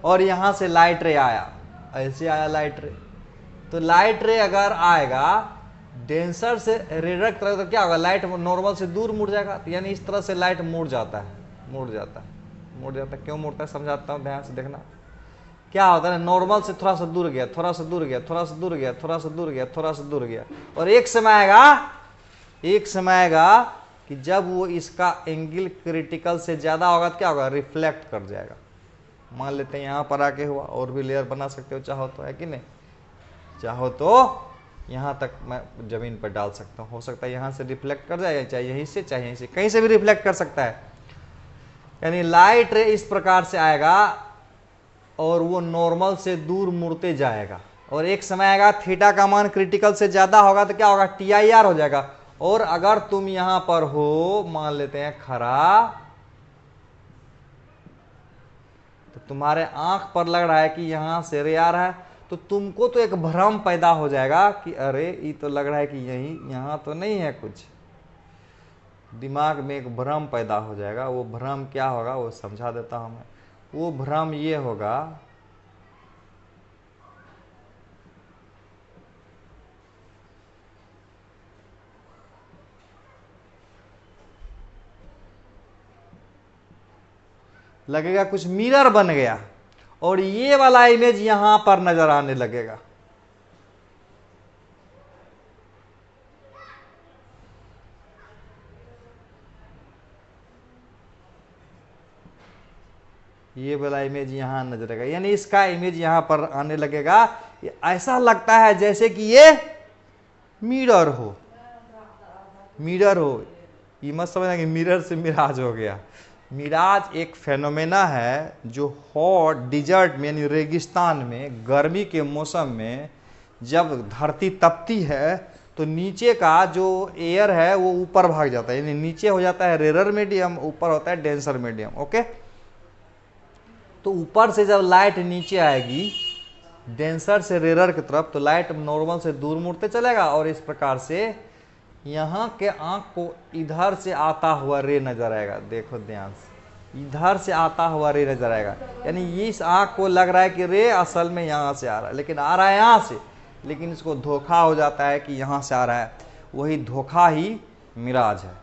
और यहाँ से लाइट रे आया, ऐसे आया लाइट रे। तो लाइट रे अगर आएगा डेंसर से रेरर की तरफ तो क्या होगा, लाइट नॉर्मल से दूर मुड़ जाएगा, तो यानी इस तरह से लाइट मुड़ जाता है। क्यों मुड़ता है समझाता हूँ, ध्यान से देखना। क्या होता है, नॉर्मल से थोड़ा सा दूर गया, थोड़ा सा दूर गया, थोड़ा सा दूर गया, थोड़ा सा दूर गया, थोड़ा सा दूर गया, और एक समय आएगा कि जब वो इसका एंगल क्रिटिकल से ज्यादा होगा तो क्या होगा, रिफ्लेक्ट कर जाएगा। मान लेते हैं यहां पर आके हुआ, और भी लेयर बना सकते हो चाहो तो, है कि नहीं, चाहो तो यहां तक मैं जमीन पर डाल सकता हूं, हो सकता है यहां से रिफ्लेक्ट कर जाए, चाहे यहीं से चाहे यहीं से, कहीं से भी रिफ्लेक्ट कर सकता है। यानी लाइट रे इस प्रकार से आएगा और वो नॉर्मल से दूर मुड़ते जाएगा, और एक समय आएगा थीटा का मान क्रिटिकल से ज्यादा होगा तो क्या होगा, TIR हो जाएगा। और अगर तुम यहां पर हो, मान लेते हैं खड़ा, तो तुम्हारे आंख पर लग रहा है कि यहां से रे आ रहा है, तो तुमको तो एक भ्रम पैदा हो जाएगा कि अरे ये तो लग रहा है कि यही, यहां तो नहीं है कुछ, दिमाग में एक भ्रम पैदा हो जाएगा। वो भ्रम क्या होगा वो समझा देता हूं मैं। वो भ्रम ये होगा, लगेगा कुछ मिरर बन गया और ये वाला इमेज यहां पर नजर आने लगेगा। ये वाला इमेज यहां नजर आएगा, यानी इसका इमेज यहां पर आने लगेगा। ऐसा लगता है जैसे कि ये मिरर हो, मिरर हो। ये मत समझना कि मिरर से मिराज हो गया। मिराज एक फेनोमेना है जो हॉट डिजर्ट में यानी रेगिस्तान में गर्मी के मौसम में जब धरती तपती है तो नीचे का जो एयर है वो ऊपर भाग जाता है, यानी नीचे हो जाता है रेरर मीडियम, ऊपर होता है डेंसर मीडियम। ओके, तो ऊपर से जब लाइट नीचे आएगी डेंसर से रेरर की तरफ, तो लाइट नॉर्मल से दूर मुड़ते चलेगा, और इस प्रकार से यहाँ के आंख को इधर से आता हुआ रे नजर आएगा। देखो ध्यान से, इधर से आता हुआ रे नजर आएगा, यानी इस आंख को लग रहा है कि रे असल में यहाँ से आ रहा है, लेकिन आ रहा है यहाँ से, लेकिन इसको धोखा हो जाता है कि यहाँ से आ रहा है। वही धोखा ही मिराज है।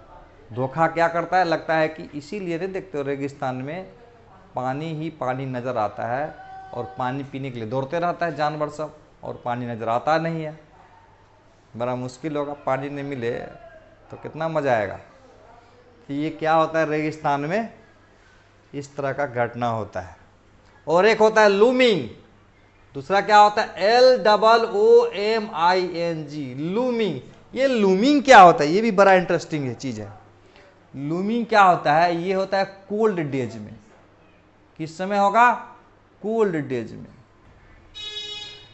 धोखा क्या करता है, लगता है कि इसीलिए नहीं देखते हो रेगिस्तान में पानी ही पानी नजर आता है, और पानी पीने के लिए दौड़ते रहता है जानवर सब, और पानी नजर आता नहीं है। बड़ा मुश्किल होगा, पानी नहीं मिले तो कितना मजा आएगा। तो ये क्या होता है रेगिस्तान में, इस तरह का घटना होता है। और एक होता है लूमिंग, दूसरा क्या होता है LOOMING, लूमिंग। ये लूमिंग क्या होता है, ये भी बड़ा इंटरेस्टिंग चीज है। लूमिंग क्या होता है, ये होता है कोल्ड डेज में। किस समय होगा, कोल्ड डेज में।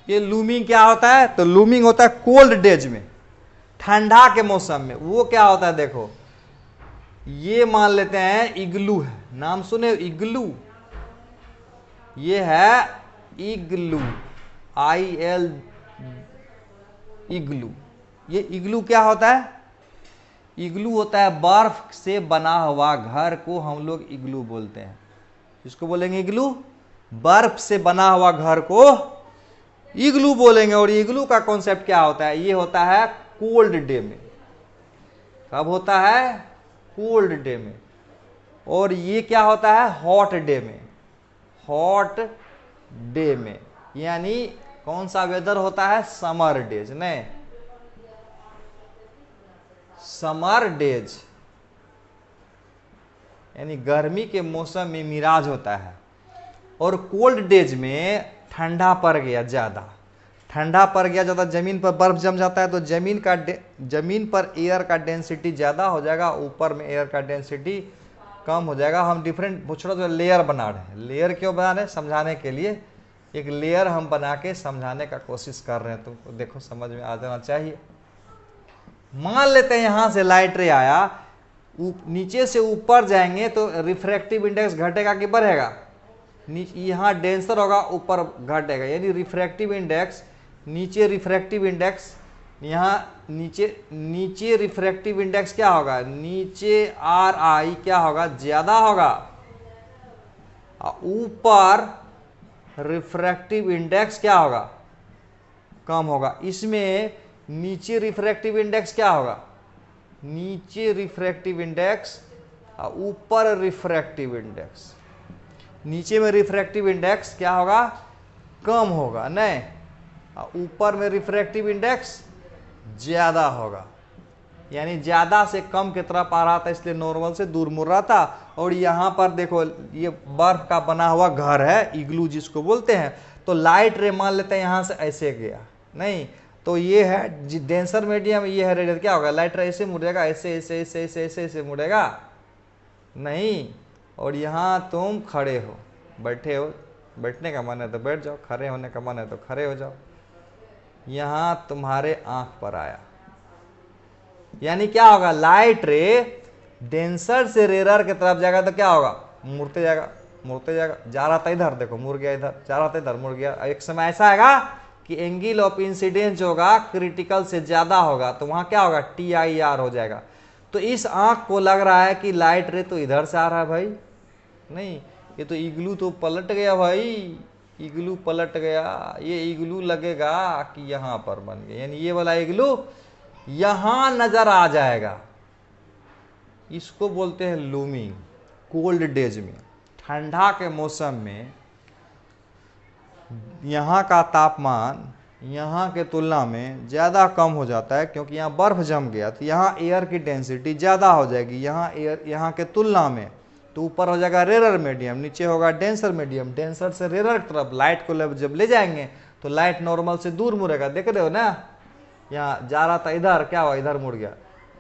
ये लूमिंग क्या होता है, तो लूमिंग होता है कोल्ड डेज में, ठंडा के मौसम में। वो क्या होता है, देखो ये मान लेते हैं इग्लू है, नाम सुने इग्लू, ये है इग्लू, IL इग्लू। ये इग्लू क्या होता है, इग्लू होता है बर्फ से बना हुआ घर को हम लोग इग्लू बोलते हैं। इसको बोलेंगे इग्लू, बर्फ से बना हुआ घर को इग्लू बोलेंगे। और इग्लू का कॉन्सेप्ट क्या होता है, ये होता है कोल्ड डे में। कब होता है, कोल्ड डे में। और ये क्या होता है, हॉट डे में। हॉट डे में यानी कौन सा वेदर होता है, समर डेज, नहीं समर डेज, यानी गर्मी के मौसम में मिराज होता है। और कोल्ड डेज में ठंडा पड़ गया ज़्यादा, ठंडा पड़ गया ज़्यादा, ज़मीन पर बर्फ जम जाता है, तो ज़मीन पर एयर का डेंसिटी ज़्यादा हो जाएगा, ऊपर में एयर का डेंसिटी कम हो जाएगा। हम डिफरेंट पूछो तो लेयर बना रहे हैं। लेयर क्यों बना रहे हैं, समझाने के लिए। एक लेयर हम बना के समझाने का कोशिश कर रहे हैं, तो देखो समझ में आ जाना चाहिए। मान लेते हैं यहाँ से लाइट रे आया, नीचे से ऊपर जाएंगे तो रिफ्रैक्टिव इंडेक्स घटेगा कि बढ़ेगा, यहाँ डेंसर होगा ऊपर घटेगा, यानी रिफ्रैक्टिव इंडेक्स नीचे, रिफ्रैक्टिव इंडेक्स यहाँ नीचे रिफ्रैक्टिव इंडेक्स क्या होगा, नीचे RI क्या होगा, ज्यादा होगा, ऊपर रिफ्रैक्टिव इंडेक्स क्या होगा, कम होगा। इसमें नीचे रिफ्रैक्टिव इंडेक्स क्या होगा, नीचे रिफ्रैक्टिव इंडेक्स, ऊपर रिफ्रैक्टिव इंडेक्स। नीचे में रिफ्रैक्टिव इंडेक्स क्या होगा, कम होगा, नहीं, ऊपर में रिफ्रैक्टिव इंडेक्स ज्यादा होगा, यानी ज्यादा से कम की तरफ आ रहा था, इसलिए नॉर्मल से दूर मुड़ रहा था। और यहां पर देखो ये बर्फ का बना हुआ घर है, इग्लू जिसको बोलते हैं, तो लाइट रे मान लेते हैं यहां से ऐसे गया, नहीं तो ये है डेंसर मीडियम, ये है रेडियल, क्या होगा, लाइट रे ऐसे मुड़ेगा, ऐसे ऐसे ऐसे ऐसे ऐसे ऐसे मुड़ेगा, नहीं। और यहां तुम खड़े हो, बैठे हो, बैठने का मन है तो बैठ जाओ, खड़े होने का मन है तो खड़े हो जाओ, यहां तुम्हारे आंख पर आया, यानी क्या होगा, लाइट रे डेंसर से रेरर की तरफ जाएगा तो क्या होगा, मुड़ते जाएगा, मुड़ते जाएगा, जा रहा था इधर, देखो मुड़ गया इधर, जा रहा था इधर, मुड़ गया। एक समय ऐसा आएगा कि एंगल ऑफ इंसिडेंस जो होगा क्रिटिकल से ज्यादा होगा, तो वहां क्या होगा, TIR हो जाएगा। तो इस आंख को लग रहा है कि लाइट रे तो इधर से आ रहा है भाई, नहीं, ये तो इग्लू तो पलट गया भाई, इग्लू पलट गया, ये इग्लू लगेगा कि यहां पर बन गया, यानी ये वाला इग्लू यहां नजर आ जाएगा, इसको बोलते हैं लूमिंग। कोल्ड डेज में, ठंडा के मौसम में यहाँ का तापमान यहाँ के तुलना में ज़्यादा कम हो जाता है, क्योंकि यहाँ बर्फ़ जम गया, तो यहाँ एयर की डेंसिटी ज़्यादा हो जाएगी यहाँ एयर, यहाँ के तुलना में, तो ऊपर हो जाएगा रेरर मीडियम, नीचे होगा डेंसर मीडियम, डेंसर से रेरर की तरफ लाइट को जब ले जाएंगे तो लाइट नॉर्मल से दूर मुड़ेगा, देख रहे हो ना, यहाँ जा रहा था इधर, क्या हुआ, इधर मुड़ गया,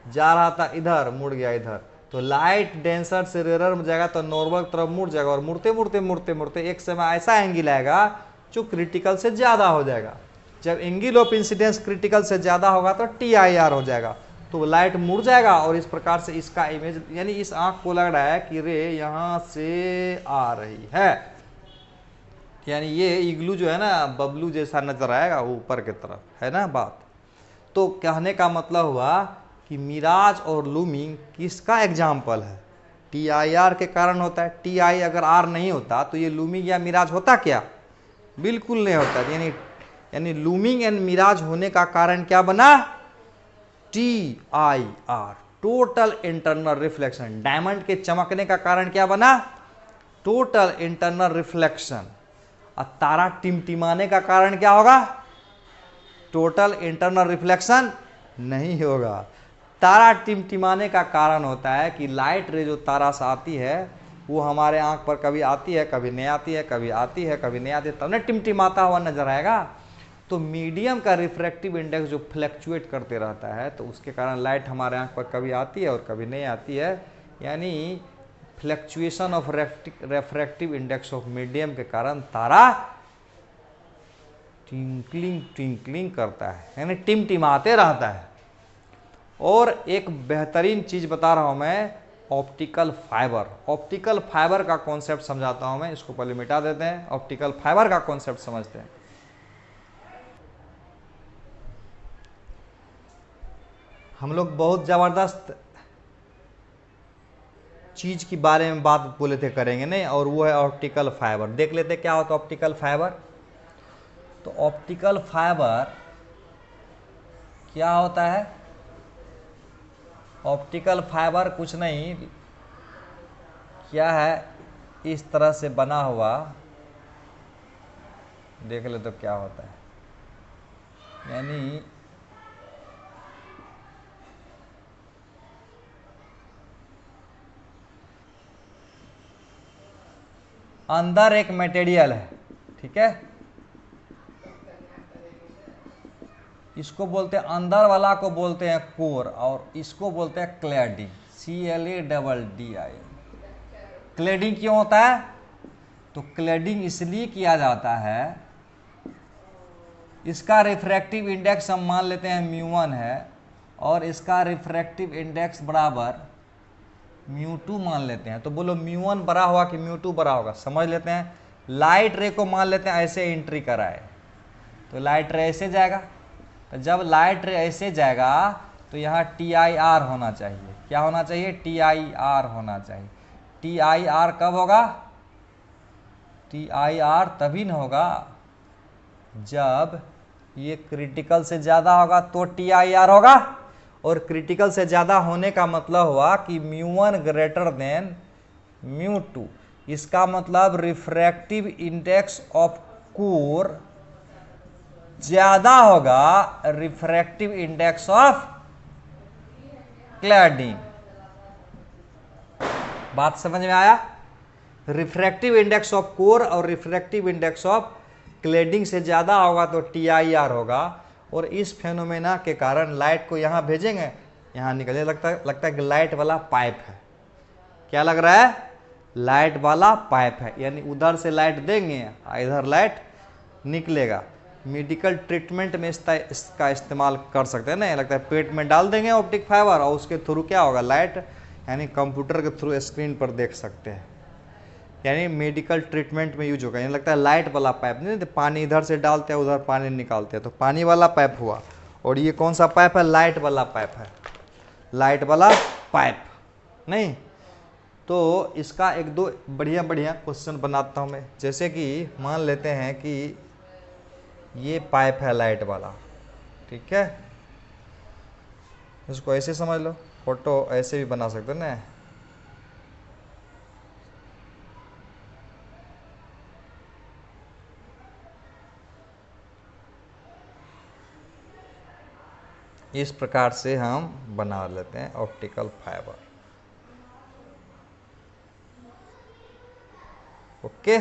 जा रहा था इधर, मुड़ गया इधर, तो लाइट डेंसर से रेरर में जाएगा तो नॉर्मल की तरफ मुड़ जाएगा, और मुड़ते मुड़ते मुड़ते मुड़ते एक समय ऐसा एंगल आएगा जो क्रिटिकल से ज्यादा हो जाएगा। जब एंगल ऑफ इंसिडेंस क्रिटिकल से ज्यादा होगा तो TIR हो जाएगा, तो लाइट मुड़ जाएगा, और इस प्रकार से इसका इमेज, यानी इस आंख को लग रहा है कि रे यहां से आ रही है, यानी ये इग्लू जो है ना बबलू जैसा नजर आएगा ऊपर की तरफ, है ना बात। तो कहने का मतलब हुआ कि मिराज और लूमिंग किसका एग्जाम्पल है, TIR के कारण होता है। TI अगर R नहीं होता तो ये लूमिंग या मिराज होता क्या, बिल्कुल नहीं होता, यानी लूमिंग एंड मिराज होने का कारण क्या बना, TIR, total internal reflection. Diamond के चमकने का कारण क्या बना, टोटल इंटरनल रिफ्लेक्शन। और तारा टिमटिमाने का कारण क्या होगा, टोटल इंटरनल रिफ्लेक्शन नहीं होगा। तारा टिमटिमाने का कारण होता है कि लाइट रे जो तारा से आती है वो हमारे आंख पर कभी आती है, कभी नहीं आती है, कभी आती है, कभी नहीं आती है, तब ना टिमटिमाता हुआ नजर आएगा। तो मीडियम का रिफ्रैक्टिव इंडेक्स जो फ्लक्चुएट करते रहता है, तो उसके कारण लाइट हमारे आंख पर कभी आती है और कभी नहीं आती है, यानी fluctuation of refractive index of medium के कारण तारा ट्विंकलिंग ट्विंकलिंग करता है, यानी टिमटिमाते रहता है। और एक बेहतरीन चीज बता रहा हूं मैं, ऑप्टिकल फाइबर। ऑप्टिकल फाइबर का कॉन्सेप्ट समझाता हूं मैं, इसको पहले मिटा देते हैं, ऑप्टिकल फाइबर का कॉन्सेप्ट समझते हैं। हम लोग बहुत जबरदस्त चीज के बारे में बात बोले थे करेंगे नहीं, और वो है ऑप्टिकल फाइबर। देख लेते क्या होता है ऑप्टिकल फाइबर। तो ऑप्टिकल फाइबर क्या होता है, ऑप्टिकल फाइबर कुछ नहीं, क्या है, इस तरह से बना हुआ, देख ले तो क्या होता है, यानी अंदर एक मटेरियल है, ठीक है, इसको बोलते हैं, अंदर वाला को बोलते हैं कोर, और इसको बोलते हैं क्लैडिंग, CLADDI। क्लैडिंग क्यों होता है, तो क्लैडिंग इसलिए किया जाता है, इसका रिफ्रैक्टिव इंडेक्स हम मान लेते हैं μ1 है, और इसका रिफ्रैक्टिव इंडेक्स बराबर μ2 मान लेते हैं। तो बोलो μ1 बड़ा हुआ कि μ2 बड़ा होगा, समझ लेते हैं। लाइट रे को मान लेते हैं ऐसे एंट्री कराए, तो लाइट रे ऐसे जाएगा, तो जब लाइट रे ऐसे जाएगा तो यहाँ TIR होना चाहिए, क्या होना चाहिए, TIR होना चाहिए। TIR कब होगा, TIR तभी न होगा जब ये क्रिटिकल से ज्यादा होगा तो TIR होगा, और क्रिटिकल से ज्यादा होने का मतलब हुआ कि μ1 ग्रेटर देन μ2। इसका मतलब रिफ्रैक्टिव इंडेक्स ऑफ कोर ज्यादा होगा रिफ्रैक्टिव इंडेक्स ऑफ क्लैडिंग। बात समझ में आया? रिफ्रैक्टिव इंडेक्स ऑफ कोर और रिफ्रैक्टिव इंडेक्स ऑफ क्लैडिंग से ज्यादा होगा तो TIR होगा, और इस फेनोमेना के कारण लाइट को यहां भेजेंगे, यहां निकलने लगता है कि लाइट वाला पाइप है। क्या लग रहा है? लाइट वाला पाइप है, यानी उधर से लाइट देंगे इधर लाइट निकलेगा। मेडिकल ट्रीटमेंट में इसका इस्तेमाल कर सकते हैं ना, लगता है पेट में डाल देंगे ऑप्टिक फाइबर और उसके थ्रू क्या होगा, लाइट यानी कंप्यूटर के थ्रू स्क्रीन पर देख सकते हैं, यानी मेडिकल ट्रीटमेंट में यूज होगा। यानी लगता है लाइट वाला पाइप, नहीं तो पानी इधर से डालते हैं उधर पानी निकालते हैं, तो पानी वाला पाइप हुआ। और ये कौन सा पाइप है? लाइट वाला पाइप है, लाइट वाला पाइप नहीं। तो इसका एक दो बढ़िया बढ़िया क्वेश्चन बनाता हूँ मैं, जैसे कि मान लेते हैं कि ये पाइप है लाइट वाला, ठीक है, इसको ऐसे समझ लो, फोटो ऐसे भी बना सकते हो ना। इस प्रकार से हम बना लेते हैं ऑप्टिकल फाइबर। ओके,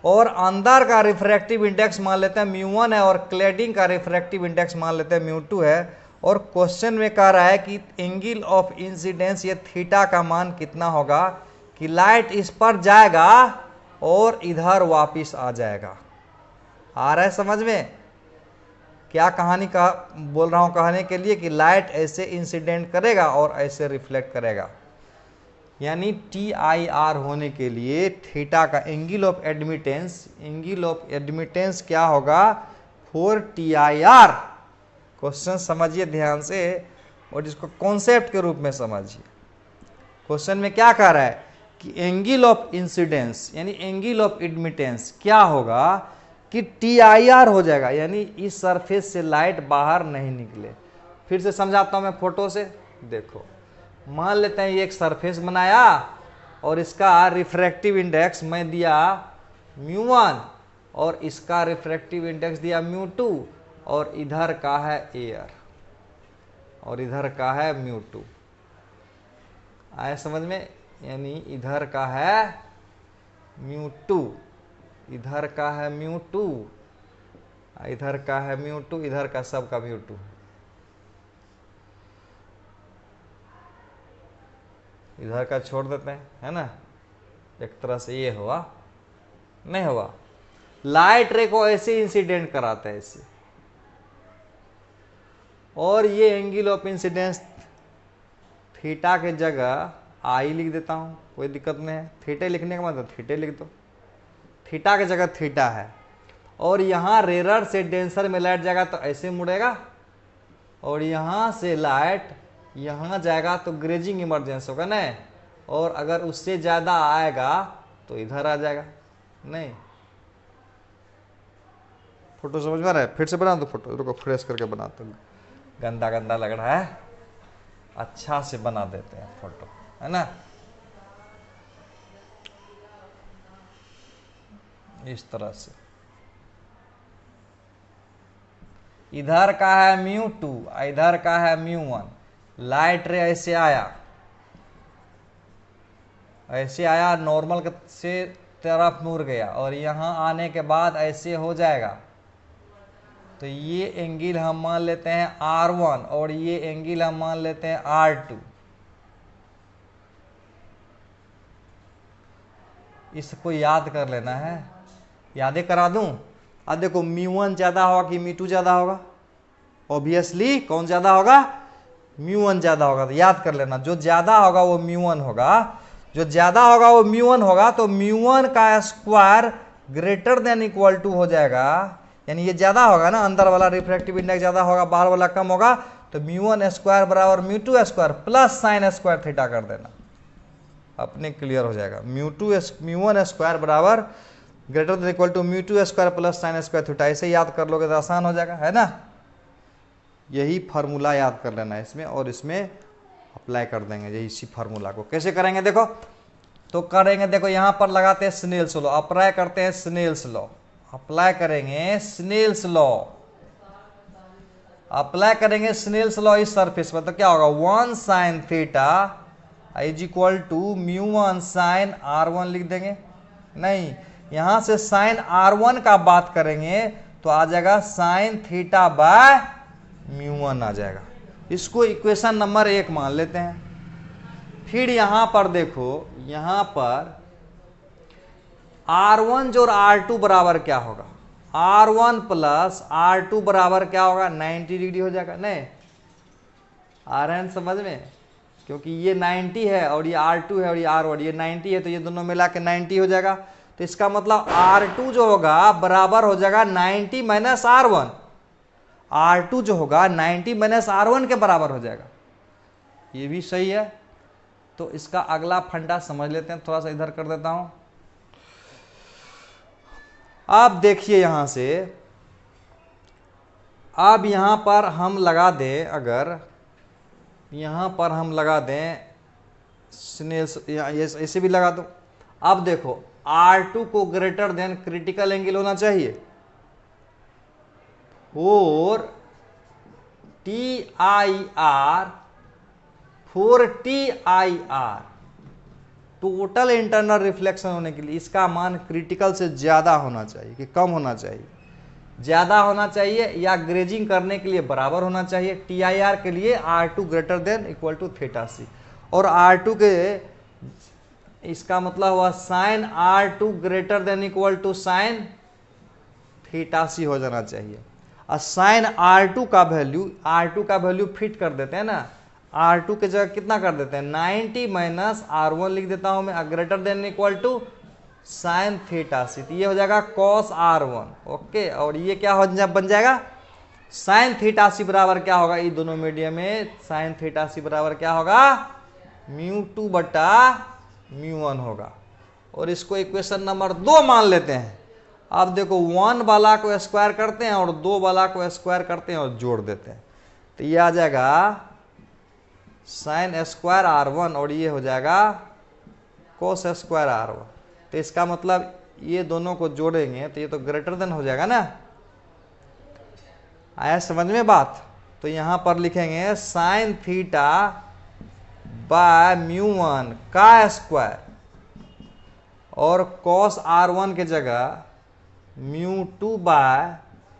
और अंदर का रिफ्रैक्टिव इंडेक्स मान लेते हैं μ1 है, और क्लैडिंग का रिफ्रैक्टिव इंडेक्स मान लेते हैं μ2 है। और क्वेश्चन में कह रहा है कि एंगल ऑफ इंसिडेंस, ये थीटा का मान कितना होगा कि लाइट इस पर जाएगा और इधर वापिस आ जाएगा। आ रहा है समझ में? क्या कहानी का बोल रहा हूं कहने के लिए कि लाइट ऐसे इंसिडेंट करेगा और ऐसे रिफ्लेक्ट करेगा, यानी TIR होने के लिए थीटा का एंगल ऑफ एडमिटेंस क्या होगा? 4TIR। क्वेश्चन समझिए ध्यान से और इसको कॉन्सेप्ट के रूप में समझिए। क्वेश्चन में क्या कह रहा है कि एंगल ऑफ इंसिडेंस यानी एंगल ऑफ एडमिटेंस क्या होगा कि TIR हो जाएगा, यानी इस सरफेस से लाइट बाहर नहीं निकले। फिर से समझाता हूं मैं फोटो से, देखो मान लेते हैं ये एक सरफेस बनाया और इसका रिफ्रैक्टिव इंडेक्स मैं दिया μ1 और इसका रिफ्रैक्टिव इंडेक्स दिया μ2, और इधर का है एयर और इधर का है μ2। आया समझ में? यानी इधर का है μ2, इधर का है μ2, इधर का है μ2, इधर का सब का μ2। इधर का छोड़ देते हैं, है ना, एक तरह से ये हुआ, नहीं हुआ। लाइट रे को ऐसे इंसिडेंट कराते हैं ऐसे, और ये एंगल ऑफ इंसिडेंस थीटा के जगह आई लिख देता हूं, कोई दिक्कत नहीं है। थीटा लिखने का मतलब थीटे लिख दो, थीटा के जगह थीटा है। और यहां रेरर से डेंसर में लाइट जाएगा तो ऐसे मुड़ेगा, और यहां से लाइट यहां जाएगा तो ग्रेजिंग इमरजेंस होगा ना, और अगर उससे ज्यादा आएगा तो इधर आ जाएगा। नहीं, फोटो समझ में आ रहा है? फिर से बना दो फोटो, रुको फ्रेश करके बनाते हैं, गंदा गंदा लग रहा है, अच्छा से बना देते हैं फोटो, है ना। इस तरह से इधर का है μ2, इधर का है μ1। लाइट रे ऐसे आया, ऐसे आया, नॉर्मल से तरफ मुड़ गया, और यहां आने के बाद ऐसे हो जाएगा। तो ये एंगल हम मान लेते हैं R1 और ये एंगल हम मान लेते हैं R2। इसको याद कर लेना है, यादें करा दूं। अब देखो μ1 ज्यादा होगा कि μ2 ज्यादा होगा? ऑब्वियसली कौन ज्यादा होगा? μ1 ज्यादा होगा। तो याद कर लेना, जो ज्यादा होगा वो μ1 होगा, जो ज्यादा होगा वो μ1 होगा। तो μ1 का square greater than equal to हो जाएगा, यानी ये ज्यादा होगा ना, अंदर वाला रिफ्रैक्टिव इंडेक्स ज्यादा होगा, बाहर वाला कम होगा। तो μ1 स्क्वायर बराबर μ2 square plus sine square theta कर देना, अपने क्लियर हो जाएगा। μ1 स्क्वायर बराबर greater than equal to μ2 square plus sine square theta. ऐसे याद कर लोगे तो आसान हो जाएगा, है ना। यही फार्मूला याद कर लेना है इसमें, और इसमें अप्लाई कर देंगे यही इसी फार्मूला को। कैसे करेंगे देखो, तो करेंगे, देखो यहां पर लगाते हैं स्नेल्स लॉ, अप्लाई करते हैं स्नेल्स लॉ, अप्लाई करेंगे स्नेल्स लॉ, अप्लाई करेंगे स्नेल्स लॉ इस सरफेस पर, तो क्या होगा 1 sin theta is equal to μ1 sin r1 लिख देंगे। नहीं, यहां से sin r1 का बात करेंगे तो आ जाएगा sin थीटा बाय μ1 आ जाएगा। इसको इक्वेशन नंबर 1 मान लेते हैं। फिर यहां पर देखो, यहां पर R1 जो R2 बराबर क्या होगा, R1 प्लस R2 बराबर क्या होगा 90 डिग्री हो जाएगा। नहीं आ रहे हैं समझ में, क्योंकि ये 90 है और ये R2 है और ये R1, ये 90 है तो ये दोनों मिला के 90 हो जाएगा। तो इसका मतलब R2 जो होगा बराबर हो जाएगा 90 माइनस R1, R2 जो होगा 90 माइनस R1 के बराबर हो जाएगा। ये भी सही है। तो इसका अगला फंडा समझ लेते हैं, थोड़ा सा इधर कर देता हूं। आप देखिए यहां से, अब यहां पर हम लगा दें, अगर यहां पर हम लगा दें स्नेल्स, ऐसे भी लगा दो। अब देखो R2 को ग्रेटर देन क्रिटिकल एंगल होना चाहिए, और TIR टोटल इंटरनल रिफ्लेक्शन होने के लिए इसका मान क्रिटिकल से ज्यादा होना चाहिए कि कम होना चाहिए, ज्यादा होना चाहिए या ग्रेजिंग करने के लिए बराबर होना चाहिए। TIR के लिए R2 greater than equal to theta C, और R2 के इसका मतलब हुआ sine R2 greater than equal to sine theta C हो जाना चाहिए। और साइन R2 का वैल्यू फिट कर देते हैं ना, R2 के जगह कितना कर देते हैं 90 माइनस R1 लिख देता हूं मैं, greater than equal to sine theta C, तो ये हो जाएगा cos R1। ओके, और ये क्या हो बन जाएगा साइन थीटा सी बराबर क्या होगा, ये दोनों मीडियम में साइन थीटा सी बराबर क्या होगा μ2 बटा μ1 होगा। और इसको इक्वेशन नंबर 2 मान लेते हैं। अब देखो 1 वाला को स्क्वायर करते हैं और 2 वाला को स्क्वायर करते हैं और जोड़ देते हैं, तो ये आ जाएगा साइन स्क्वायर R1 और ये हो जाएगा कोस स्क्वायर R1। तो इसका मतलब ये दोनों को जोड़ेंगे तो ये तो ग्रेटर देन हो जाएगा ना। आया समझ में बात? तो यहां पर लिखेंगे साइन थीटा बाय μ1 का स्क्वायर, और कॉस R1 के जगह μ2 बाय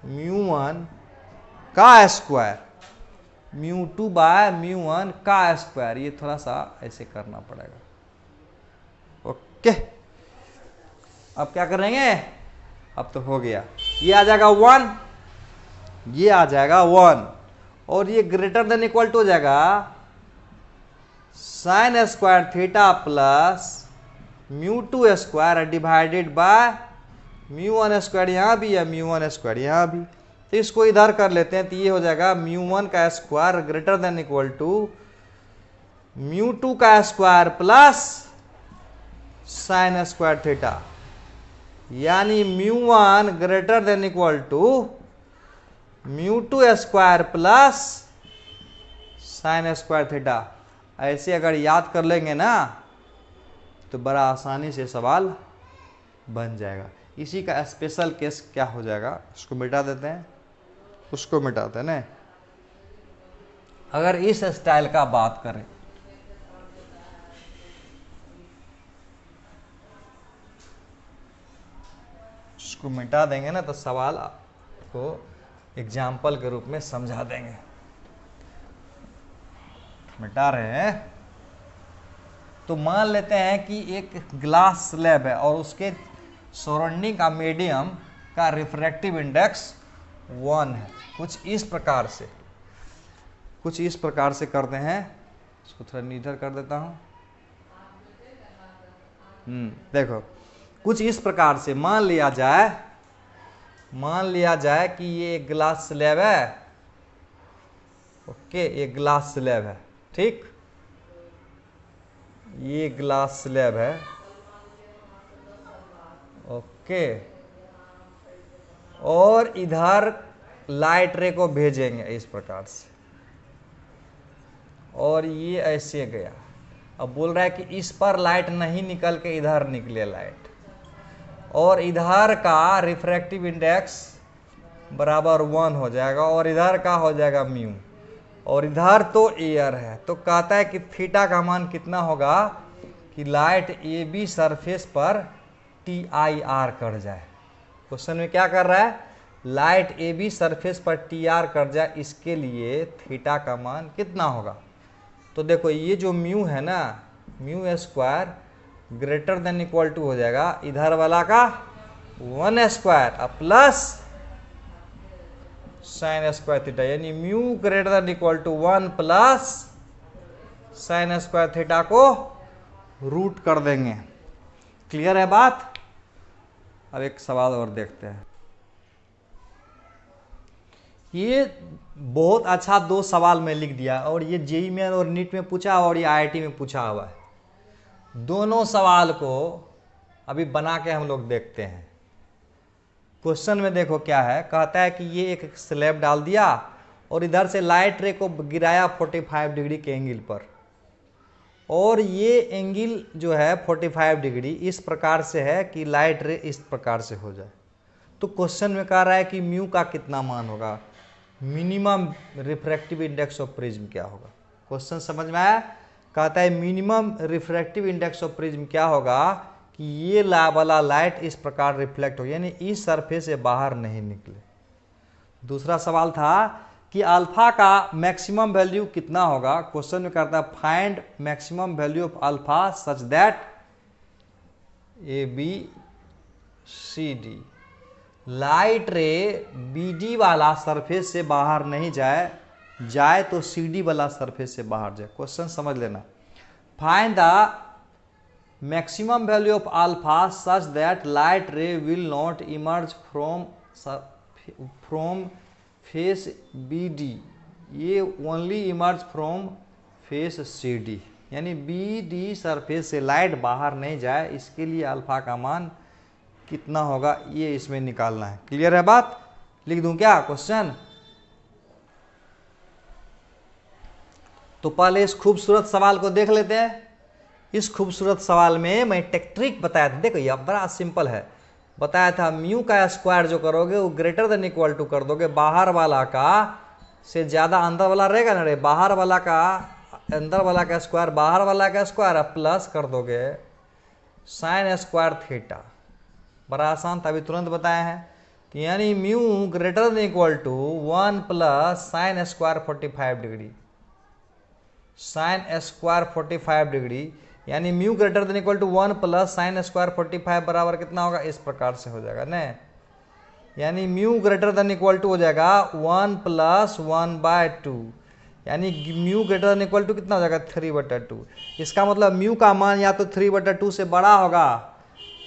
μ1 का स्क्वायर, μ2 बाय μ1 का स्क्वायर। ये थोड़ा सा ऐसे करना पड़ेगा। ओके, अब क्या करेंगे, अब तो हो गया, ये आ जाएगा 1, ये आ जाएगा 1, और ये ग्रेटर देन इक्वल टू हो जाएगा sine square theta plus μ2 square divided by μ1 square, यहां भी है μ1 स्क्वायर यहां भी। तो इसको इधर कर लेते हैं, तो ये हो जाएगा μ1 का square greater than equal to μ2 का square plus sine square theta, यानी μ1 greater than equal to μ2 square plus sine square theta. ऐसे अगर याद कर लेंगे ना तो बड़ा आसानी से सवाल बन जाएगा। इसी का स्पेशल केस क्या हो जाएगा, इसको मिटा देते हैं, उसको मिटाते हैं ना। अगर इस स्टाइल का बात करें, इसको मिटा देंगे ना तो सवाल को एग्जाम्पल के रूप में समझा देंगे। मिटा रहे हैं तो मान लेते हैं कि एक ग्लास स्लैब है और उसके सराउंडिंग का मीडियम का रिफ्रैक्टिव इंडेक्स 1 है। कुछ इस प्रकार से करते हैं। इसको थोड़ा नीडर कर देता हूं। देखो कुछ इस प्रकार से मान लिया जाए कि ये एक ग्लास स्लैब है। ओके, ये ग्लास स्लैब है, ठीक, ये ग्लास स्लैब है। ओके, और इधर लाइट रे को भेजेंगे इस प्रकार से, और ये ऐसे गया। अब बोल रहा है कि इस पर लाइट नहीं निकल के इधर निकले लाइट, और इधर का रिफ्रैक्टिव इंडेक्स बराबर 1 हो जाएगा और इधर का हो जाएगा म्यू, और इधर तो एयर है। तो कहता है कि थीटा का मान कितना होगा कि लाइट ए बी सरफेस पर टी आई आर कट जाए। क्वेश्चन में क्या कर रहा है, लाइट ए बी सरफेस पर टी आर कट जाए, इसके लिए थीटा का मान कितना होगा। तो देखो ये जो म्यू है ना, mu square greater than equal to हो जाएगा इधर वाला का 1 square plus sine square theta, यानी mu greater than equal to 1 plus sine square theta को रूट कर देंगे। क्लियर है बात। अब एक सवाल और देखते हैं। ये बहुत अच्छा 2 सवाल में लिख दिया, और ये जेईई में और नीट में पूछा और ये आईआईटी में पूछा हुआ है। दोनों सवाल को अभी बना के हम लोग देखते हैं। क्वेश्चन में देखो क्या है, कहता है कि ये एक स्लैब डाल दिया और इधर से लाइट रे को गिराया 45 डिग्री के एंगल पर, और ये एंगल जो है 45 डिग्री इस प्रकार से है कि लाइट रे इस प्रकार से हो जाए। तो क्वेश्चन में कह रहा है कि म्यू का कितना मान होगा, minimum refractive index of prism क्या होगा। क्वेश्चन समझ में आया। कहता है minimum refractive index of prism क्या होगा कि ये वाला लाइट इस प्रकार रिफ्लेक्ट हो, यानी इस सरफेस से बाहर नहीं निकले। दूसरा सवाल था कि अल्फा का मैक्सिमम वैल्यू कितना होगा। क्वेश्चन में करता है find maximum value of alpha such that A B C D, light ray B D वाला सरफेस से बाहर नहीं जाए तो सी डी वाला सरफेस से बाहर जाए। क्वेश्चन समझ लेना। Find the maximum value of alpha such that light ray will not emerge from face B D, ये only emerge from face C D, यानी बी डी सरफेस से लाइट बाहर नहीं जाए, इसके लिए अल्फा का मान कितना होगा ये इसमें निकालना है। क्लियर है बात। लिख दूं क्या क्वेश्चन। तो पहले इस खूबसूरत सवाल को देख लेते हैं। इस खूबसूरत सवाल में मैं ट्रिक बताया था। देखो ये बड़ा सिंपल है। बताया था म्यू का स्क्वायर जो करोगे वो ग्रेटर देन इक्वल टू कर दोगे, बाहर वाला का से ज्यादा अंदर वाला रहेगा ना रे, बाहर वाला का अंदर वाला का स्क्वायर बाहर वाला का स्क्वायर प्लस कर दोगे साइन स्क्वायर थीटा। बड़ा आसान था, अभी तुरंत बताया है। तो यानी mu greater than equal to 1 plus sine square 45 degree, sine square 45 degree, यानी mu greater than equal to 1 plus sine square 45 बराबर कितना होगा, इस प्रकार से हो जाएगा ना। यानी mu greater than equal to हो जाएगा 1 प्लस 1/2, यानी mu greater than equal to कितना हो जाएगा 3/2। इसका मतलब म्यू का मान या तो 3/2 से बड़ा होगा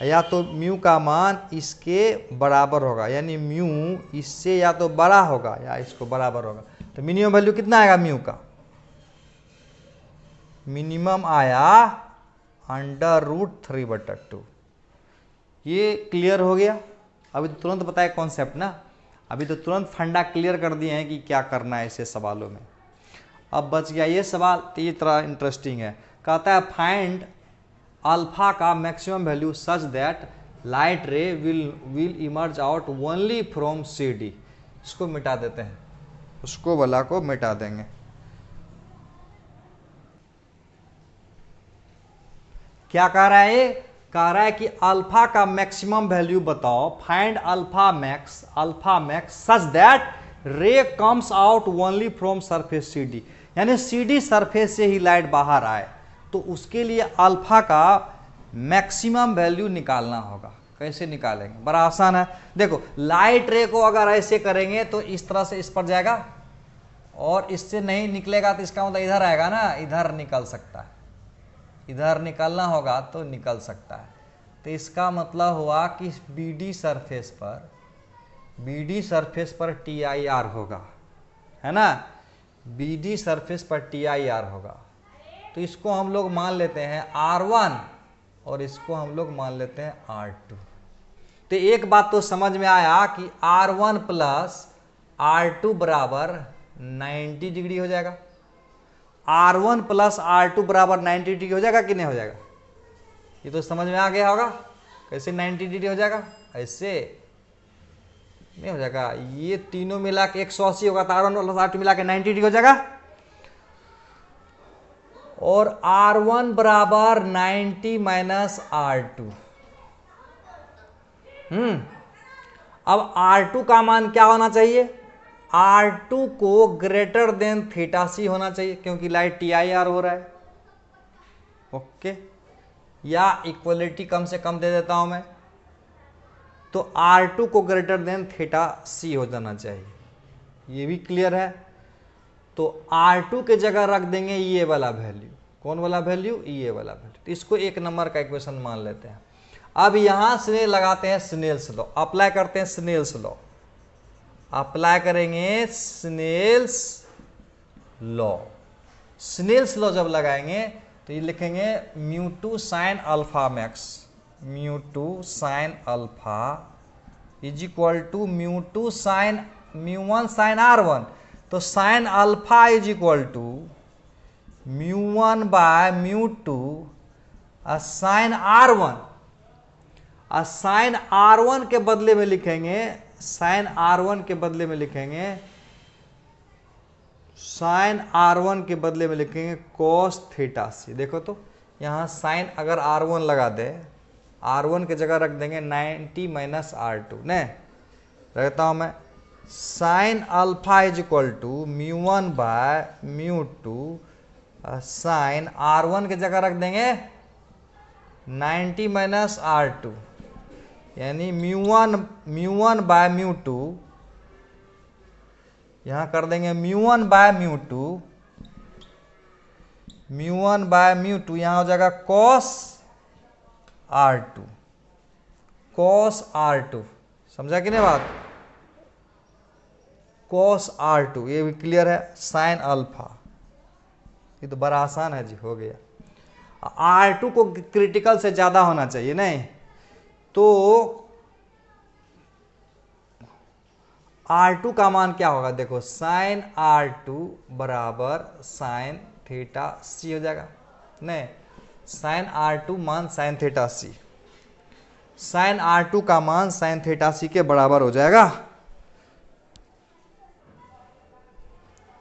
या तो म्यू का मान इसके बराबर होगा, यानी म्यू इससे या तो बड़ा होगा या इसको बराबर होगा। तो मिनिमम वैल्यू कितना आएगा म्यू का, मिनिमम आया √3/2। ये क्लियर हो गया। अभी तो तुरंत बताए कॉन्सेप्ट ना, अभी तो तुरंत फंडा क्लियर कर दिए हैं कि क्या करना है ऐसे सवालों में। अब बच गया ये सवाल, तो ये तरह इंटरेस्टिंग है। कहता है फाइंड अल्फा का maximum value such that light ray will emerge out only from C D. इसको मिटा देते हैं, उसको वाला को मिटा देंगे। क्या कह रहा है, कह रहा है कि अल्फा का मैक्सिमम वैल्यू बताओ, find alpha max such that ray comes out only from surface C D, यानी सी डी सरफेस से ही लाइट बाहर आए। तो उसके लिए अल्फा का मैक्सिमम वैल्यू निकालना होगा। कैसे निकालेंगे, बड़ा आसान है। देखो लाइट रे को अगर ऐसे करेंगे तो इस तरह से इस पर जाएगा और इससे नहीं निकलेगा तो इसका मतलब इधर आएगा ना, इधर निकल सकता है, इधर निकलना होगा तो निकल सकता है। तो इसका मतलब हुआ कि बीडी सरफेस पर टी आई आर होगा, है ना, बीडी सरफेस पर टी आई आर होगा। तो इसको हम लोग मान लेते हैं R1 और इसको हम लोग मान लेते हैं R2। तो एक बात तो समझ में आया कि R1 प्लस R2 बराबर 90 डिग्री हो जाएगा। R1 प्लस R2 बराबर 90 डिग्री हो जाएगा कि नहीं हो जाएगा? ये तो समझ में आ गया होगा। कैसे 90 डिग्री हो जाएगा? ऐसे नहीं हो जाएगा। ये तीनों मिला के 180 होगा तो R1 प्लस R2 मिला के 90 डिग्री हो जाएगा। और R1 बराबर 90 माइनस R2। अब R2 का मान क्या होना चाहिए? R2 को ग्रेटर देन थीटा सी होना चाहिए, क्योंकि लाइट TIR हो रहा है। ओके, या इक्वलिटी कम से कम दे देता हूं मैं, तो R2 को ग्रेटर देन थीटा सी हो जाना चाहिए। ये भी क्लियर है। तो R2 के जगह रख देंगे ये वाला वैल्यू। कौन वाला वैल्यू? ये वाला वैल्यू। तो इसको एक नंबर का इक्वेशन मान लेते हैं। अब यहां से लगाते हैं स्नेल्स लॉ, अप्लाई करते हैं स्नेल्स लॉ। अप्लाई करेंगे स्नेल्स लॉ। स्नेल्स लॉ जब लगाएंगे तो ये लिखेंगे μ2 sine alpha max, μ2 sine alpha is equal to μ2 sine μ1 sine R1। तो sine alpha is equal to μ1 by μ2 sine R1। Sine R1 के बदले में लिखेंगे, साइन R1 के बदले में लिखेंगे, साइन R1 के बदले में लिखेंगे cos थीटा सी। देखो तो यहाँ साइन अगर R1 लगा दे, R1 की जगह रख देंगे 90 माइनस R2 ने, रखता हूँ मैं sine alpha is equal to μ1 by μ2 sine R1 की जगह रख देंगे 90 माइनस R2, यानी μ1 बाय μ2, यहां कर देंगे μ1 बाय μ2, μ1 बाय μ2, यहां हो जाएगा cos R2, cos R2। समझा कि नहीं बात? cos R2, ये भी क्लियर है। साइन अल्फा, ये तो बड़ा आसान है जी, हो गया। R2 को क्रिटिकल से ज्यादा होना चाहिए, नहीं तो R2 का मान क्या होगा? देखो साइन R2 बराबर साइन थीटा सी हो जाएगा। नहीं, साइन R2 मान साइन थीटा सी, साइन R2 का मान साइन थीटा सी के बराबर हो जाएगा।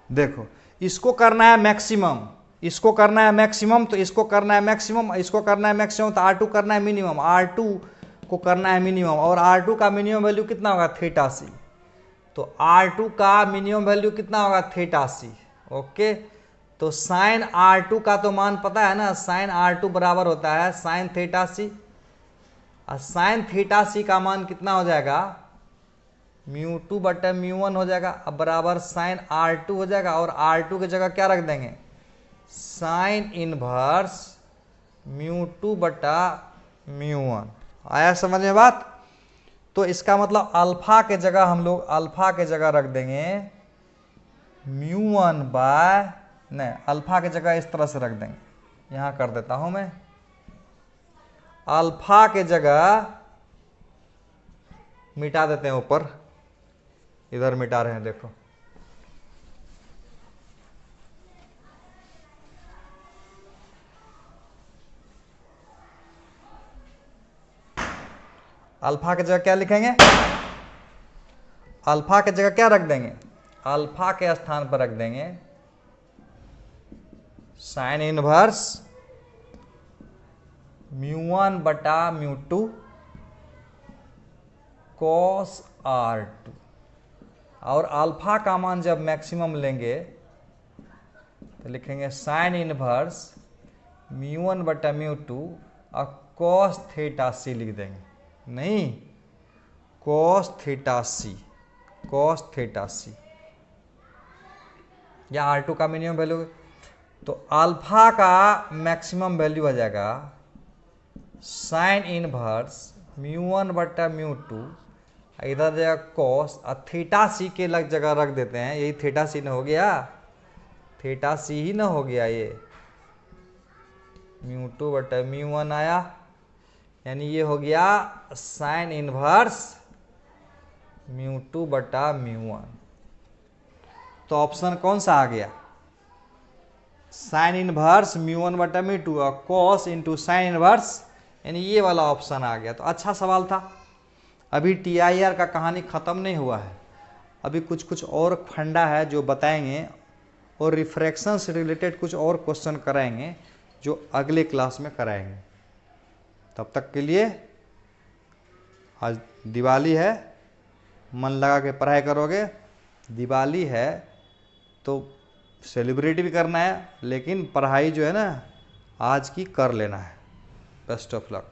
देखो इसको करना है मैक्सिमम, इसको करना है मैक्सिमम, तो इसको करना है मैक्सिमम, इसको करना है मैक्सिमम, तो R2 करना है मिनिमम, R2 को करना है मिनिमम। और R2 का मिनिमम वैल्यू कितना होगा? Theta C. तो R2 का मिनिमम वैल्यू कितना होगा? थीटा सी। ओके, तो साइन R2 का तो मान पता है ना, साइन R2 बराबर होता है साइन थीटा सी। और साइन थीटा सी का मान कितना हो जाएगा? μ2 बटा μ1 हो जाएगा। अब बराबर साइन R2 हो जाएगा, और R2 की जगह क्या रख देंगे? साइन इनवर्स μ2 बटा μ1। आया समझ में बात? तो इसका मतलब अल्फा के जगह हम लोग अल्फा के जगह रख देंगे μ1 बाय, नहीं अल्फा के जगह इस तरह से रख देंगे, यहां कर देता हूं मैं, अल्फा के जगह मिटा देते हैं ऊपर, इधर मिटा रहे हैं, देखो अल्फा की जगह क्या लिखेंगे? अल्फा की जगह क्या रख देंगे? अल्फा के स्थान पर रख देंगे साइन इनवर्स μ1 बटा μ2 cos R2। और अल्फा का मान जब मैक्सिमम लेंगे तो लिखेंगे साइन इनवर्स μ1 बटा μ2 और cos थीटा सी लिख देंगे, नहीं cos थीटा सी, cos थीटा सी, या R2 का मिनिमम वैल्यू। तो अल्फा का मैक्सिमम वैल्यू आ जाएगा साइन इनवर्स μ1 बटा μ2, इधर जाएगा cos, और थीटा सी के लग जगह रख देते हैं, यही थीटा सी न हो गया, थीटा सी ही न हो गया, ये μ2 बटा μ1 आया, यानी ये हो गया साइन इनवर्स μ2 बटा μ1। तो ऑप्शन कौन सा आ गया? साइन इनवर्स μ1/μ2 और कॉस इंटू साइन इनवर्स, यानी ये वाला ऑप्शन आ गया। तो अच्छा सवाल था। अभी TIR का कहानी ख़त्म नहीं हुआ है, अभी कुछ कुछ और फंडा है जो बताएंगे, और रिफ्रैक्शन से रिलेटेड कुछ और क्वेश्चन कराएंगे जो अगले क्लास में कराएंगे। तब तक के लिए, आज दिवाली है, मन लगा के पढ़ाई करोगे। दिवाली है तो सेलिब्रेट भी करना है, लेकिन पढ़ाई जो है ना आज की कर लेना है। Best of luck.